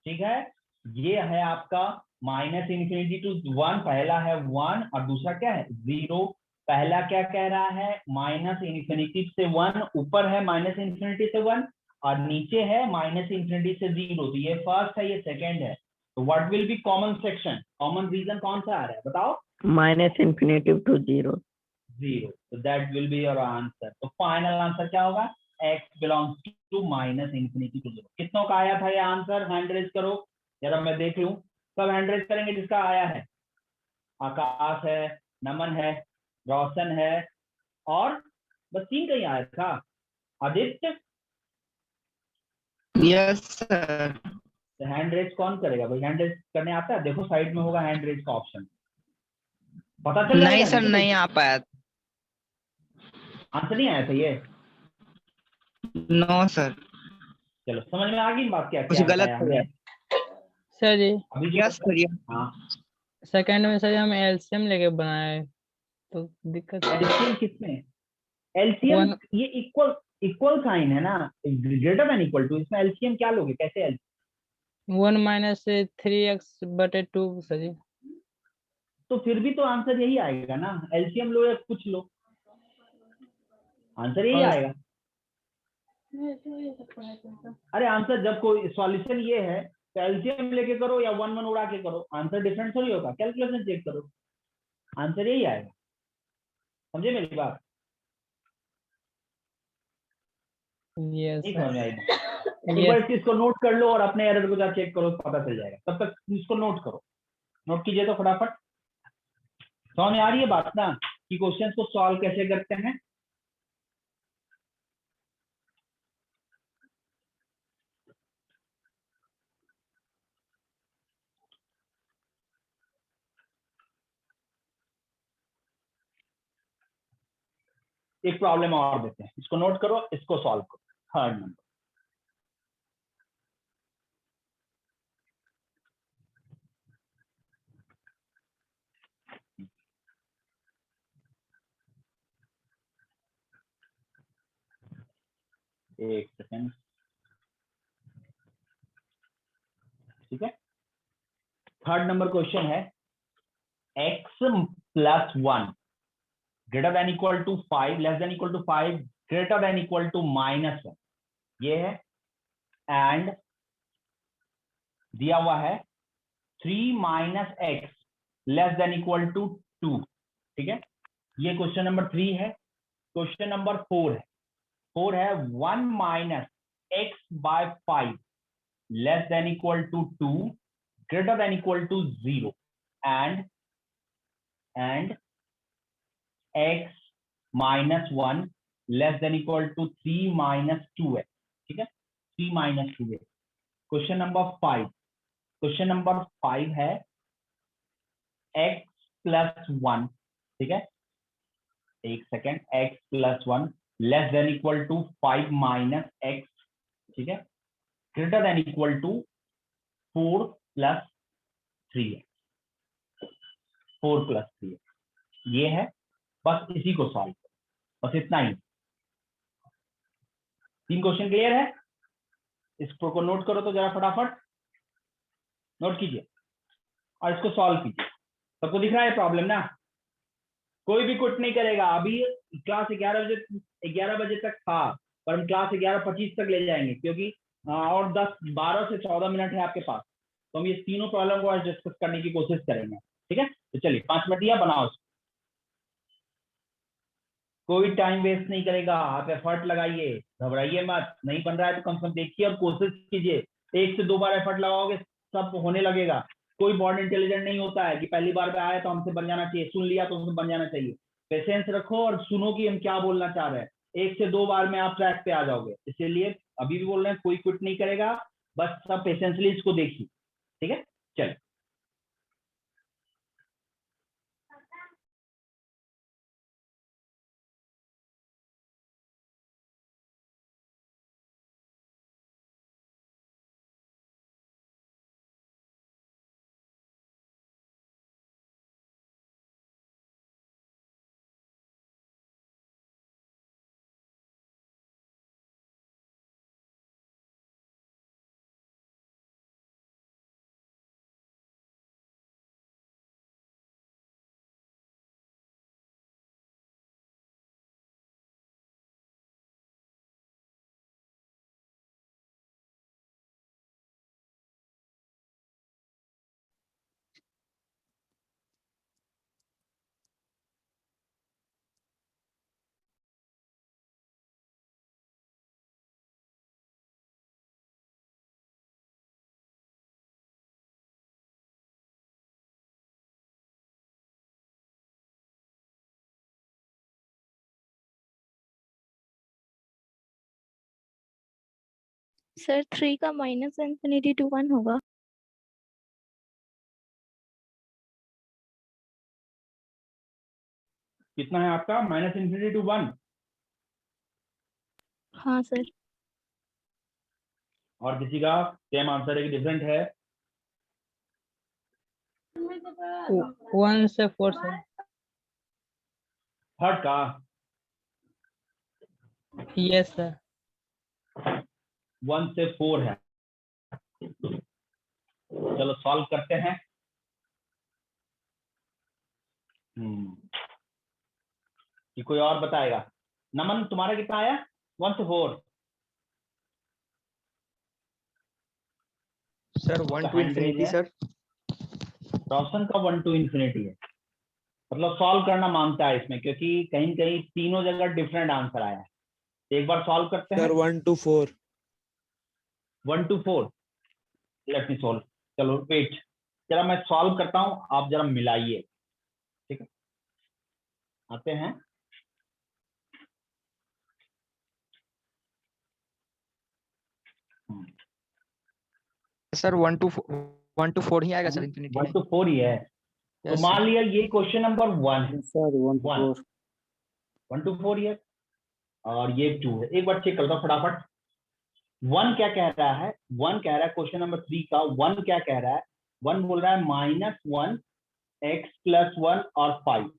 S2: ठीक है, ये है आपका -∞ to 1, पहला है 1 और दूसरा क्या है 0। पहला क्या कह रहा है, -∞ से 1, ऊपर है -∞ से 1 और नीचे है -∞ से 0। तो ये फर्स्ट है, ये सेकंड है। तो what will be common section, common region कौन सा आ रहा है बताओ,
S8: -∞ to 0।
S2: 0। तो that will be your answer. तो फाइनल आंसर क्या होगा, x बिलोंग्स टू -∞ to 0। कितनों का आया था ये आंसर, हैंड रेज करो जरा मैं देख लूं, सब हैंड रेज करेंगे जिसका आया है। आकाश है, नमन है, रोशन है, और बस 3 का ही आया था, आदित्य।
S9: Yes sir.
S2: तो हैंड रेज कौन करेगा भाई, हैंड रेज करने आता है, देखो साइड में होगा हैंड रेज का ऑप्शन, पता चल
S9: नहीं सर, नहीं आ पाया।
S2: आंसर नहीं आया था ये,
S9: नो सर,
S2: चलो समझ में आ गई बात, क्या
S9: कुछ
S2: क्या
S9: गलत
S2: बताया
S9: हो
S2: हमने
S9: गया।
S3: सर जी
S2: अभी जो
S9: यस सर।
S2: हाँ,
S3: सेकंड में सर हम एलसीएम लेके बनाए तो दिक्कत है।
S2: एलसीएम किसमें, एलसीएम
S3: One-
S2: ये इक्वल साइन है ना, ग्रेटर देन इक्वल टू, इसमें एलसीएम क्या लोगे, कैसे LCM?
S3: 1 - 3x/2 सर जी।
S2: तो फिर भी तो आंसर यही आएगा ना, एलसीएम लो या कुछ लो, आंसर यही
S3: और-
S2: आएगा। अरे आंसर जब कोई सॉल्यूशन ये है तो एलसीएम लेके करो या 1 1 उड़ा के करो, आंसर डिफरेंट थोड़ी होगा, कैलकुलेशन चेक करो, आंसर यही आएगा। समझे मेरी बात,
S3: यस
S2: नहीं
S3: सर।
S2: समझ में आएगी, एक बार इस चीज को नोट कर लो और अपने एरर को जब चेक करो तो पता चल जाएगा, तब तक इसको नोट करो, नोट कीजिए तो फटाफट। समझ में आ रही है बात ना, कि क्वेश्चन को सॉल्व कैसे करते हैं। एक प्रॉब्लम और देते हैं, इसको नोट करो, इसको सॉल्व करो। थर्ड नंबर, एक सेकेंड, ठीक है। थर्ड नंबर क्वेश्चन है, x + 1 greater than equal to 5 less than equal to 5 greater than equal to -1, ये है। एंड दिया हुआ है 3 - x less than equal to 2। ठीक है, ये क्वेश्चन नंबर 3 है। क्वेश्चन नंबर 4 है, 4 है 1 minus x by 5 less than equal to 2 greater than equal to 0 and x minus 1 less than equal to 3 minus 2x। ठीक है, 3 minus 2x। Question number 5, question number 5 है x plus 1। ठीक है, एक second, x plus 1 less than equal to 5 minus x। ठीक है, greater than equal to 4 plus 3x, 4 plus 3x। ये है, बस इसी को सॉल्व करो, बस इतना ही। 3 क्वेश्चन क्लियर है? इसको नोट करो तो जरा फटाफट नोट कीजिए और इसको सॉल्व कीजिए। सबको दिख रहा है प्रॉब्लम ना? कोई भी कुछ नहीं करेगा। अभी क्लास 11 बजे तक था, पर हम क्लास 11:25 तक ले जाएंगे, क्योंकि और 12 से 14 मिनट है आपके पास, तो हम ये तीनों प्रॉब्लम को आज डिस्कस करने की कोशिश करेंगे। ठीक है, तो चलिए 5 मिनट दिया, बनाओ। कोई टाइम वेस्ट नहीं करेगा, आप एफर्ट लगाइए, घबराइए मत। नहीं बन रहा है तो कम से कम देखिए और कोशिश कीजिए। 1 से 2 बार एफर्ट लगाओगे सब होने लगेगा। कोई बॉर्ड इंटेलिजेंट नहीं होता है कि पहली बार पे आया तो हमसे बन जाना चाहिए, सुन लिया तो हमसे बन जाना चाहिए। पेशेंस रखो और सुनो कि हम क्या बोलना चाह रहे हैं। 1 से 2 बार में आप ट्रैक पे आ जाओगे। इसीलिए अभी भी बोल रहे हैं, कोई क्विट नहीं करेगा, बस सब पेशेंसली इसको देखिए। ठीक है, चलिए।
S5: सर 3 का माइनस इंफिनिटी टू 1 होगा।
S2: कितना है आपका? Minus infinity to 1।
S5: हाँ सर।
S2: और किसी का सेम आंसर है कि डिफरेंट है?
S3: 1 से 4 सर।
S2: थर्ड का?
S3: Yes sir.
S2: 1 से 4 है। चलो सॉल्व करते हैं। कि कोई और बताएगा? नमन, तुम्हारा कितना आया? 1 से 4।
S9: Sir 1 to infinity sir.
S2: Roshan का 1 to infinity है, मतलब सॉल्व करना मांगता है इसमें, क्योंकि कहीं कहीं तीनों जगह डिफरेंट आंसर आया है। एक बार सॉल्व करते हैं।
S6: 1 to 4।
S2: 1 to 4। Let me solve. चलो वेट, जरा मैं सॉल्व करता हूं, आप जरा मिलाइए। ठीक है, आते हैं।
S9: सर 1 to 4 ही आएगा सर इंफिनिटी
S2: 1 to 4 ही है। तो मान लिया ये क्वेश्चन नंबर 1 है।
S6: Sir 1 to 4।
S2: 1 to 4 है और ये 2 है। एक बार चेक करता हूं फटाफट। 1 क्या कह रहा है? 1 कह रहा है क्वेश्चन नंबर 3 का 1 क्या कह रहा है? 1 बोल रहा है -1 x + 1 और 5।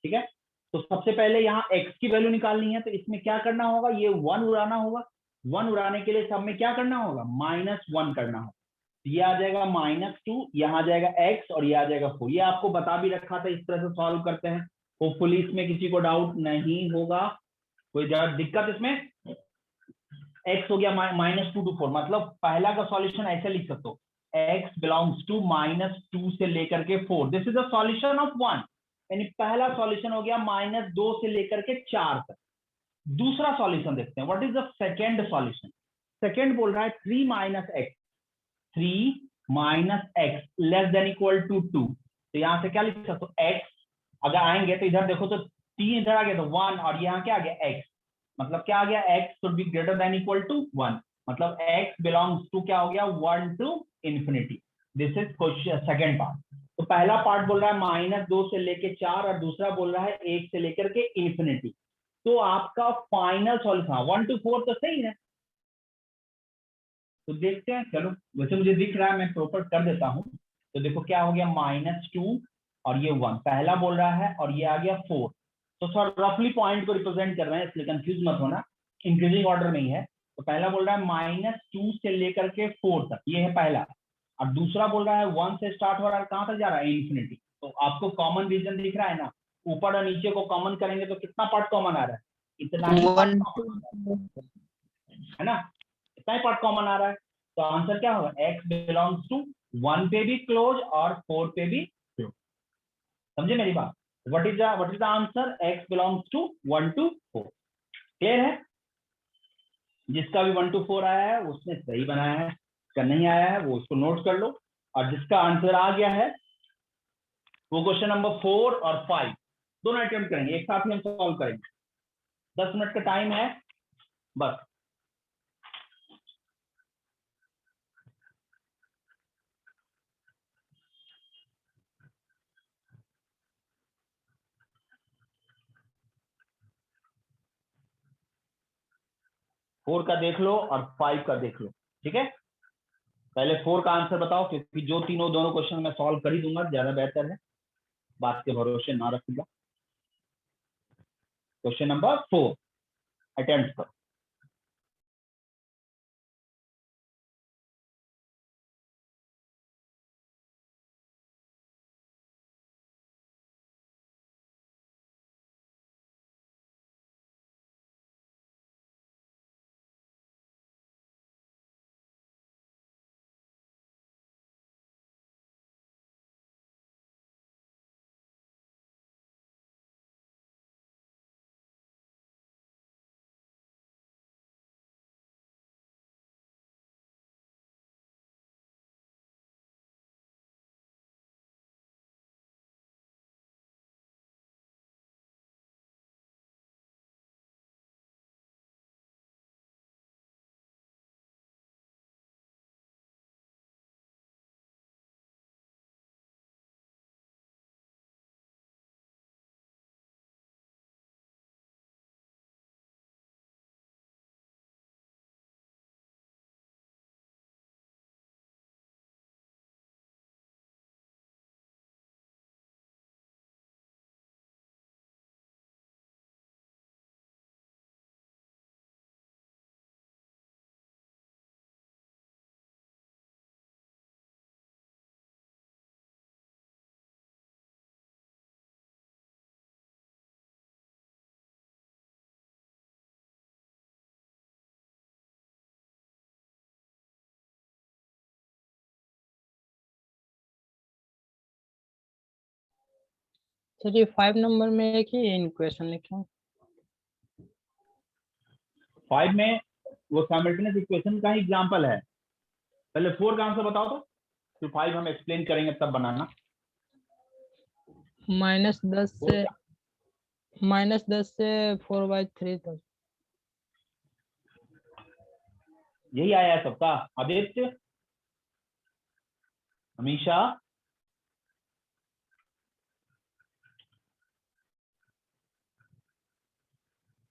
S2: ठीक है, तो सबसे पहले यहाँ x की वैल्यू निकालनी है, तो इसमें क्या करना होगा? ये 1 उड़ाना होगा। 1 उड़ाने के लिए सब में क्या करना होगा? -1 करना होगा। ये आ जाएगा -2, यहाँ आ जाएगा x और ये आ जाएगा 4। ये आपको बता भी रखा था, इस तरह से सॉल्व करते हैं। होपफुली इसमें किसी को डाउट नहीं होगा। कोई ज्यादा दिक्कत इसमें? x हो गया -2 to 4, मतलब पहला का सॉल्यूशन ऐसे लिख सकते हो, x बिलोंग्स टू -2 से लेकर के 4। This is a solution of 1, यानी पहला सॉल्यूशन हो गया -2 से लेकर के 4 तक। दूसरा सॉल्यूशन देखते हैं, what is the second solution. Second बोल रहा है 3 minus x less than equal to 2। तो यहां से क्या लिख सकते हो, x अगर आएंगे तो इधर देखो तो 3 इधर आ गया तो 1, और यहाँ क्या आ गया x, मतलब क्या आ गया, x should be greater than equal to 1, मतलब x बिलोंग्स टू क्या हो गया 1 to infinity. This is question second part. तो पहला पार्ट बोल रहा है -2 से लेके 4 और दूसरा बोल रहा है 1 से लेकर के इंफिनिटी। तो आपका फाइनल सॉल्यूशन 1 to 4 तो सही है। तो देखते हैं, चलो वैसे मुझे दिख रहा है, मैं प्रॉपर कर देता हूं। तो देखो क्या हो गया -2 और ये 1 पहला बोल रहा है, और ये आ गया 4। तो सर रफली पॉइंट को रिप्रेजेंट कर रहे हैं, इसलिए कंफ्यूज मत होना, इंक्रीजिंग ऑर्डर में ही है। तो पहला बोल रहा है -2 से लेकर के 4 तक, ये है पहला, और दूसरा बोल रहा है 1 से स्टार्ट हो रहा है, कहां तक जा रहा है, इंफिनिटी। तो आपको कॉमन रीजन दिख रहा है ना, ऊपर और नीचे को कॉमन करेंगे तो कितना पार्ट कॉमन आ रहा है, इतना ही पार्ट है ना, इतना ही पार्ट कॉमन आ रहा है। तो आंसर क्या होगा, x बिलोंग्स टू 1 पे भी क्लोज और 4 पे भी क्लोज। समझे मेरी बात, what is the answer, x belongs to 1 to 4। Clear है, जिसका भी 1 to 4 आया है उसने सही बनाया है, जिसका नहीं आया है वो उसको नोट कर लो, और जिसका आंसर आ गया है वो क्वेश्चन नंबर 4 और 5 दोनों अटेम्प्ट करेंगे, एक साथ ही हम सॉल्व करेंगे। 10 मिनट का टाइम है बस। फोर का देख लो और 5 का देख लो, ठीक है। पहले 4 का आंसर बताओ, क्योंकि जो दोनों क्वेश्चन मैं सॉल्व कर ही दूंगा, ज्यादा बेहतर है, बात के भरोसे ना रखूंगा। क्वेश्चन नंबर 4 अटेम्प्ट करो।
S3: सर ये 5 नंबर में एक ही इक्वेशन लिखे हैं।
S2: 5 में वो साइमल्टेनियस इक्वेशन का ही एग्जांपल है। पहले 4 का आंसर बताओ तो, फिर 5 हम एक्सप्लेन करेंगे तब बनाना।
S3: -10 से 4/3 तक।
S2: यही आया है सबका, आदित्य, अमीशा,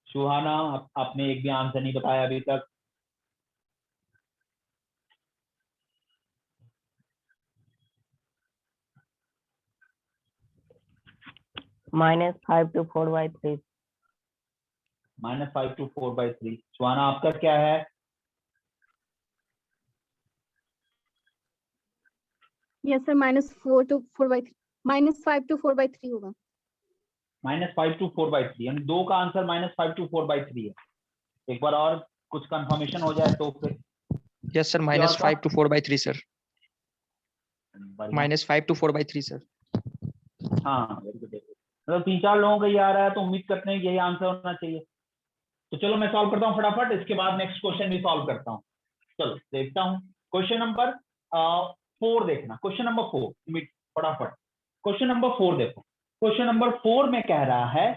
S2: सुहाना, आपने एक भी आंसर नहीं बताया अभी तक।
S8: -5 to 4/3।
S2: -5 to 4/3। सुहाना आपका क्या है?
S7: यस सर, -5 to 4/3 होगा।
S2: -5 to 4/3, यानी 2 का आंसर -5 to 4/3 है। एक बार और कुछ कंफर्मेशन हो जाए तो फिर।
S9: Yes sir, -5 to 4/3 sir.
S2: बढ़िया।
S9: -5 to 4/3 सर।
S2: हाँ very good, very good। मतलब 3-4 लोगों का ये आ रहा है तो उम्मीद करते हैं यही आंसर होना चाहिए। तो चलो मैं सॉल्व करता हूँ फटाफट, इसके बाद नेक्स्ट क्वेश्चन भी सॉल्व करता हूँ। चलो देखता हूँ क्वेश्चन नंबर 4 देखना। क्वेश्चन नंबर 4 फटाफट क्वेश्चन नंबर 4 देखो। क्वेश्चन नंबर 4 में कह रहा है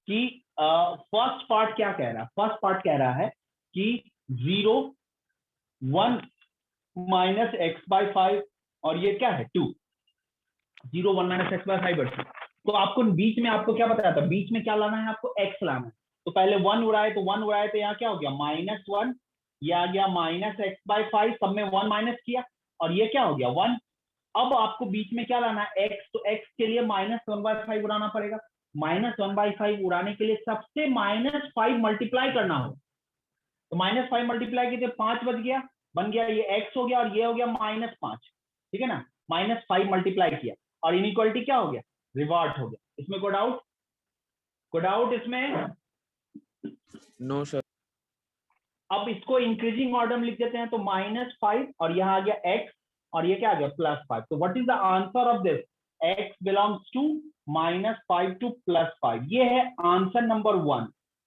S2: कि फर्स्ट पार्ट क्या कह रहा है? फर्स्ट पार्ट कह रहा है कि 0 1 माइनस x/5 और ये क्या है 2। 0 1 माइनस x/5 और 2। तो आपको बीच में आपको क्या बताया था? बीच में क्या लाना है? आपको x लाना है। तो पहले 1 उड़ाए तो 1 उड़ाए तो यहाँ क्या हो गया -1, ये आ गया माइनस x/5, सब में 1 माइनस किया और ये क्या हो गया 1। अब आपको बीच में क्या लाना है? x। तो x के लिए -1/5 उड़ाना पड़ेगा। -1/5 उड़ाने के लिए सबसे -5 मल्टीप्लाई करना हो। तो -5 मल्टीप्लाई किए 5 बच गया, बन गया ये x हो गया और ये हो गया -5। ठीक है ना? -5 मल्टीप्लाई किया और इनइक्वालिटी क्या हो गया? रिवर्ट हो गया। इसमें कोई डाउट? कोई डाउट इसमें?
S6: No sir.
S2: अब इसको इंक्रीजिंग ऑर्डर में लिख देते हैं। तो -5 और यहाँ आ गया x और ये क्या आ गया +5। तो what is the answer of this? x belongs to -5 to +5। ये है आंसर नंबर 1।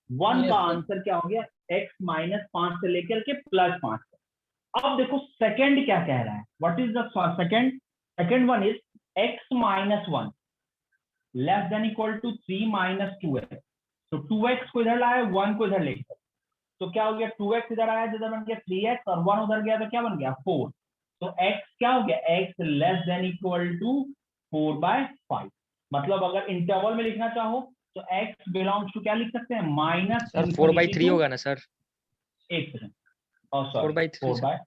S2: 1 का आंसर क्या हो गया? x -5 से लेकर के +5। अब देखो सेकंड क्या कह रहा है? What is the second? Second one is x -1 less than equal to 3 - 2x। तो 2x को इधर लाया, 1 को इधर लेकर, तो क्या हो गया 2x इधर आया, जिधर बन गया 3x और 1 उधर गया तो क्या बन गया 4। तो x क्या हो गया? x less than equal to 4/5। मतलब अगर इंटरवल में लिखना चाहो तो x बिलोंग्स टू क्या लिख सकते हैं?
S9: सर 4/3 होगा ना सर?
S2: 1%। और सॉरी
S9: 4/3 सर।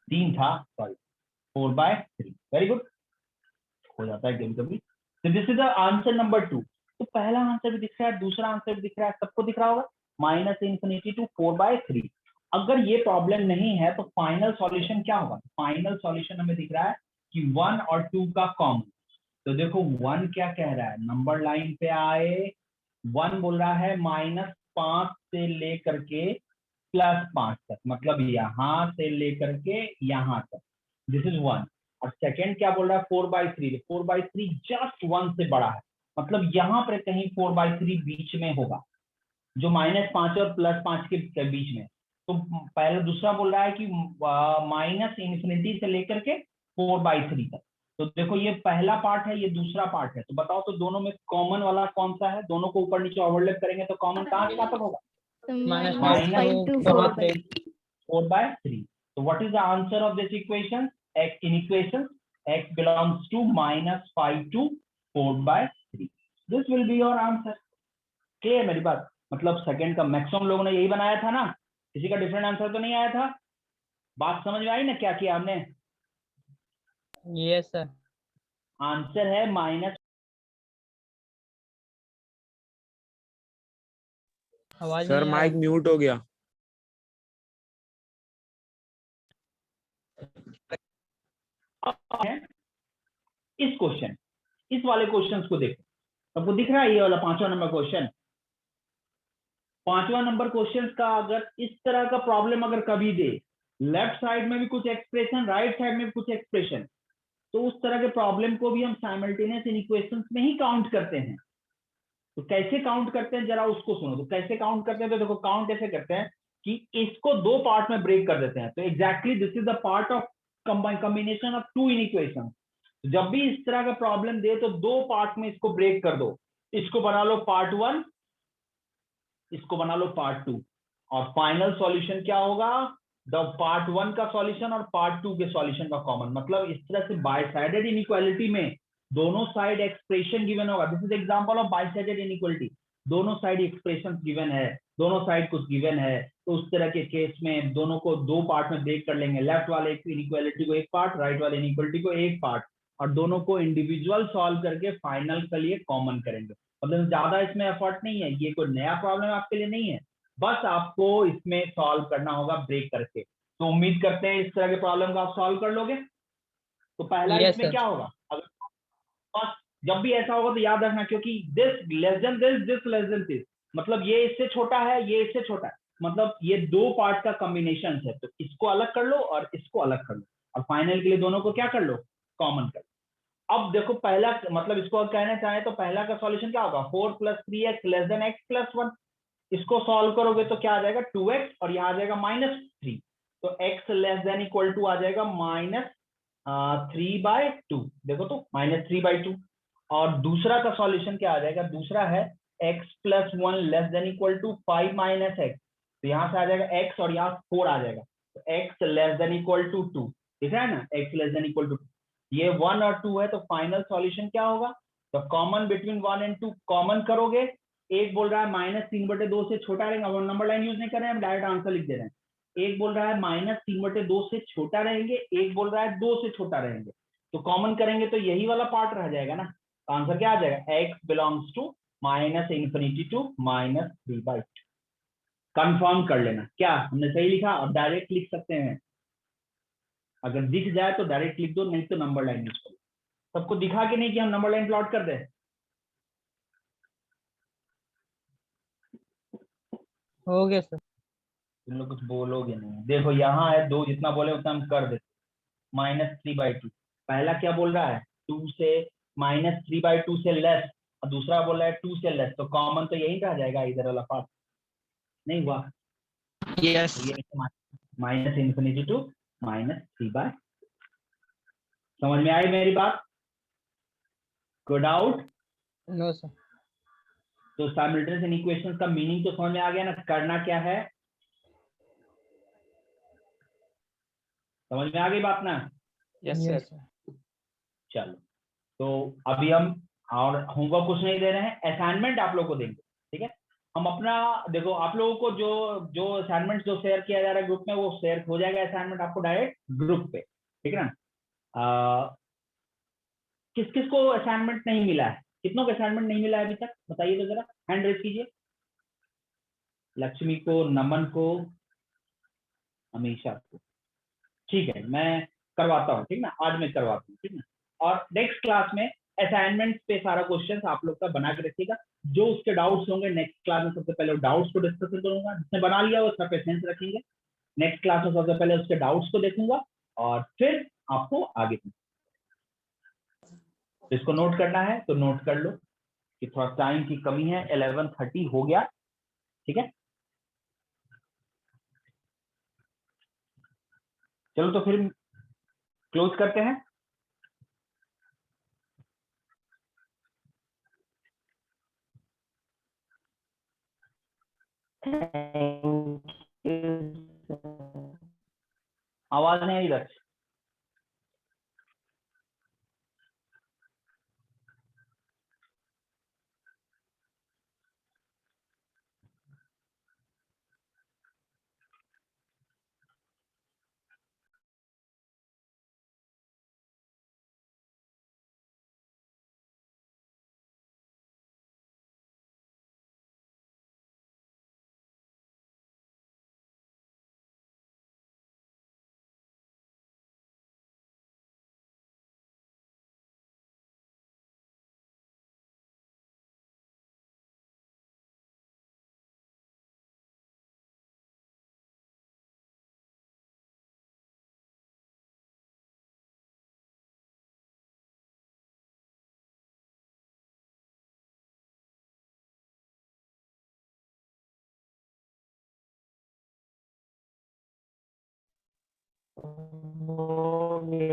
S2: 4/3 था, सॉरी 4/3। वेरी गुड, हो जाता है कभी कभी। तो this is the answer number 2। तो पहला आंसर भी दिख रहा है, दूसरा आंसर भी दिख रहा है, सबको दिख रहा होगा -∞ to 4/3। अगर ये प्रॉब्लम नहीं है तो फाइनल सॉल्यूशन क्या होगा? फाइनल सॉल्यूशन हमें दिख रहा है कि 1 और 2 का कॉमन। तो देखो 1 क्या कह रहा है? नंबर लाइन पे आए, 1 बोल रहा है -5 से लेकर के +5 तक, मतलब यहां से लेकर के यहां तक। This is 1। और सेकंड क्या बोल रहा है? 4/3। 4/3 जस्ट 1 से बड़ा है, मतलब यहां पर कहीं 4/3 बीच में होगा, जो -5 और +5 के बीच में। तो पहले दूसरा बोल रहा है कि -∞ से लेकर के 4/3 तक। तो देखो ये पहला पार्ट है, ये दूसरा पार्ट है। तो बताओ तो दोनों में कॉमन वाला कौन सा है? दोनों को ऊपर नीचे ओवरलैप करेंगे तो कॉमन कहाँ तक होगा?
S5: -5 to 4/3.
S2: 4/3. So what is the answer of this equation? In equation x belongs to -5 to 4/3. This will be your answer. Clear मेरी बात? मतलब सेकंड का मैक्सिमम लोगों ने यही बनाया था ना, किसी का डिफरेंट आंसर तो नहीं आया था? बात समझ में आई ना क्या किया हमने?
S3: Yes sir.
S2: आंसर है माइनस।
S3: आवाज
S6: सर
S3: नहीं आ
S6: माइक
S3: रही।
S6: म्यूट हो गया।
S2: इस क्वेश्चन, इस वाले क्वेश्चंस को देखो, आपको दिख रहा है ये वाला 5वां नंबर क्वेश्चन? 5वां नंबर क्वेश्चन का अगर इस तरह का प्रॉब्लम अगर कभी दे, लेफ्ट साइड में भी कुछ एक्सप्रेशन, राइट साइड में भी कुछ एक्सप्रेशन, तो उस तरह के प्रॉब्लम को भी हम साइमल्टेनियस इक्वेशंस में ही काउंट करते हैं। तो कैसे काउंट करते हैं जरा उसको सुनो। तो कैसे काउंट करते हैं? तो देखो काउंट ऐसे करते हैं कि इसको 2 पार्ट में ब्रेक कर देते हैं। तो exactly this is the part of combination of 2 equation. जब भी इस तरह का प्रॉब्लम दे तो 2 पार्ट में इसको ब्रेक कर दो। इसको बना लो पार्ट 1, इसको बना लो पार्ट 2, और फाइनल सॉल्यूशन क्या होगा? द पार्ट 1 का सॉल्यूशन और पार्ट 2 के सॉल्यूशन का कॉमन। मतलब इस तरह से बाय साइडेड इनइक्वालिटी में दोनों साइड एक्सप्रेशन गिवन होगा। This is example of bi sided inequality. दोनों साइड एक्सप्रेशन गिवन है, दोनों साइड कुछ गिवन है, तो उस तरह के केस में दोनों को 2 पार्ट में ब्रेक कर लेंगे। लेफ्ट वाले इनइक्वालिटी को एक पार्ट, राइट वाले इनइक्वालिटी को एक पार्ट, और दोनों को इंडिविजुअल सॉल्व करके फाइनल के लिए कॉमन करेंगे। मतलब ज्यादा इसमें एफर्ट नहीं है, ये कोई नया प्रॉब्लम आपके लिए नहीं है, बस आपको इसमें सॉल्व करना होगा ब्रेक करके। तो उम्मीद करते हैं इस तरह के प्रॉब्लम को आप सॉल्व कर लोगे। तो पहला
S3: Yes,
S2: इसमें
S3: sir.
S2: क्या होगा? अगर जब भी ऐसा होगा तो याद रखना, क्योंकि this less than this less than this, मतलब ये इससे छोटा है, ये इससे छोटा है, मतलब ये 2 पार्ट का कॉम्बिनेशन है। तो इसको अलग कर लो और इसको अलग कर लो। और फाइनल के लिए दोनों को क्या कर लो, कॉमन कर लो। अब देखो पहला मतलब इसको अगर कहना चाहे तो पहला का सॉल्यूशन क्या होगा, 4 + 3x < x + 1। इसको सॉल्व करोगे तो क्या आ जाएगा 2x और यहाँ आ जाएगा -3, तो x < = आ जाएगा -3/2। देखो तो -3/2। और दूसरा का सॉल्यूशन क्या आ जाएगा, दूसरा है x + 1 < = 5 - x, तो यहाँ से आ जाएगा x और यहाँ 4 आ जाएगा, तो x < 2 दिख रहा है ना, x < 2। ये 1 और 2 है, तो फाइनल सॉल्यूशन क्या होगा, तो कॉमन बिटवीन 1 और 2 कॉमन करोगे, एक बोल रहा है -3/2 से छोटा रहेगा, अब नंबर लाइन यूज नहीं कर रहे हैं, हम डायरेक्ट आंसर लिख दे रहे हैं। एक बोल रहा है -3/2 से छोटा रहेंगे, एक बोल रहा है 2 से छोटा रहेंगे, तो कॉमन करेंगे तो यही वाला पार्ट रह जाएगा ना, तो आंसर क्या आ जाएगा, x belongs to -∞ to -3/2। Confirm कर लेना क्या हमने सही लिखा, अब डायरेक्ट लिख सकते हैं, अगर दिख जाए तो डायरेक्ट लिख दो, नहीं तो नंबर लाइन यूज करो। सबको दिखा के नहीं कि हम नंबर लाइन प्लॉट कर दे,
S3: हो गया सर।
S2: तुम लोग कुछ बोलोगे नहीं। देखो यहाँ है 2, जितना बोले उतना हम कर देते, -3/2। पहला क्या बोल रहा है, 2 से -3/2 से लेस, और दूसरा बोल रहा है 2 से लेस, तो कॉमन तो यही रह जाएगा, इधर वाला पार्ट नहीं हुआ,
S9: Yes.
S2: तो ये -∞ to -3/2। समझ में आई मेरी बात, कोई डाउट?
S3: No sir.
S2: तो साइमल्टेनियस इक्वेशंस का मीनिंग तो समझ में आ गया ना, करना क्या है, समझ में आ गई बात ना?
S9: Yes, sir.
S3: Yes sir.
S2: चलो, तो अभी हम और होमवर्क कुछ नहीं दे रहे हैं, असाइनमेंट आप लोग को देंगे, ठीक है। हम अपना देखो, आप लोगों को जो जो असाइनमेंट जो शेयर किया जा रहा है ग्रुप में, वो शेयर हो जाएगा असाइनमेंट आपको डायरेक्ट ग्रुप पे, ठीक है ना। किस किस को असाइनमेंट नहीं मिला है, कितनों को असाइनमेंट नहीं मिला है अभी तक, बताइए तो जरा, हैंड रेज कीजिए। लक्ष्मी को, नमन को, अमीषा को, ठीक है, मैं करवाता हूँ, ठीक ना, आज मैं करवाता हूँ, ठीक ना। और नेक्स्ट क्लास में असाइनमेंट पे सारा क्वेश्चन आप लोग का बना के रखिएगा, जो उसके डाउट्स होंगे नेक्स्ट क्लास में सबसे पहले डाउट्स को डिस्कस करूंगा, जिसने बना लिया वो उसका पेशेंस रखेंगे, नेक्स्ट क्लास में सबसे पहले उसके डाउट्स को देखूंगा और फिर आपको आगे। तो इसको नोट करना है तो नोट कर लो कि थोड़ा टाइम की कमी है, 11:30 हो गया, ठीक है। चलो तो फिर क्लोज करते हैं।
S8: Thank you, sir.
S2: आवाज नहीं आई इधर।
S8: हो गया।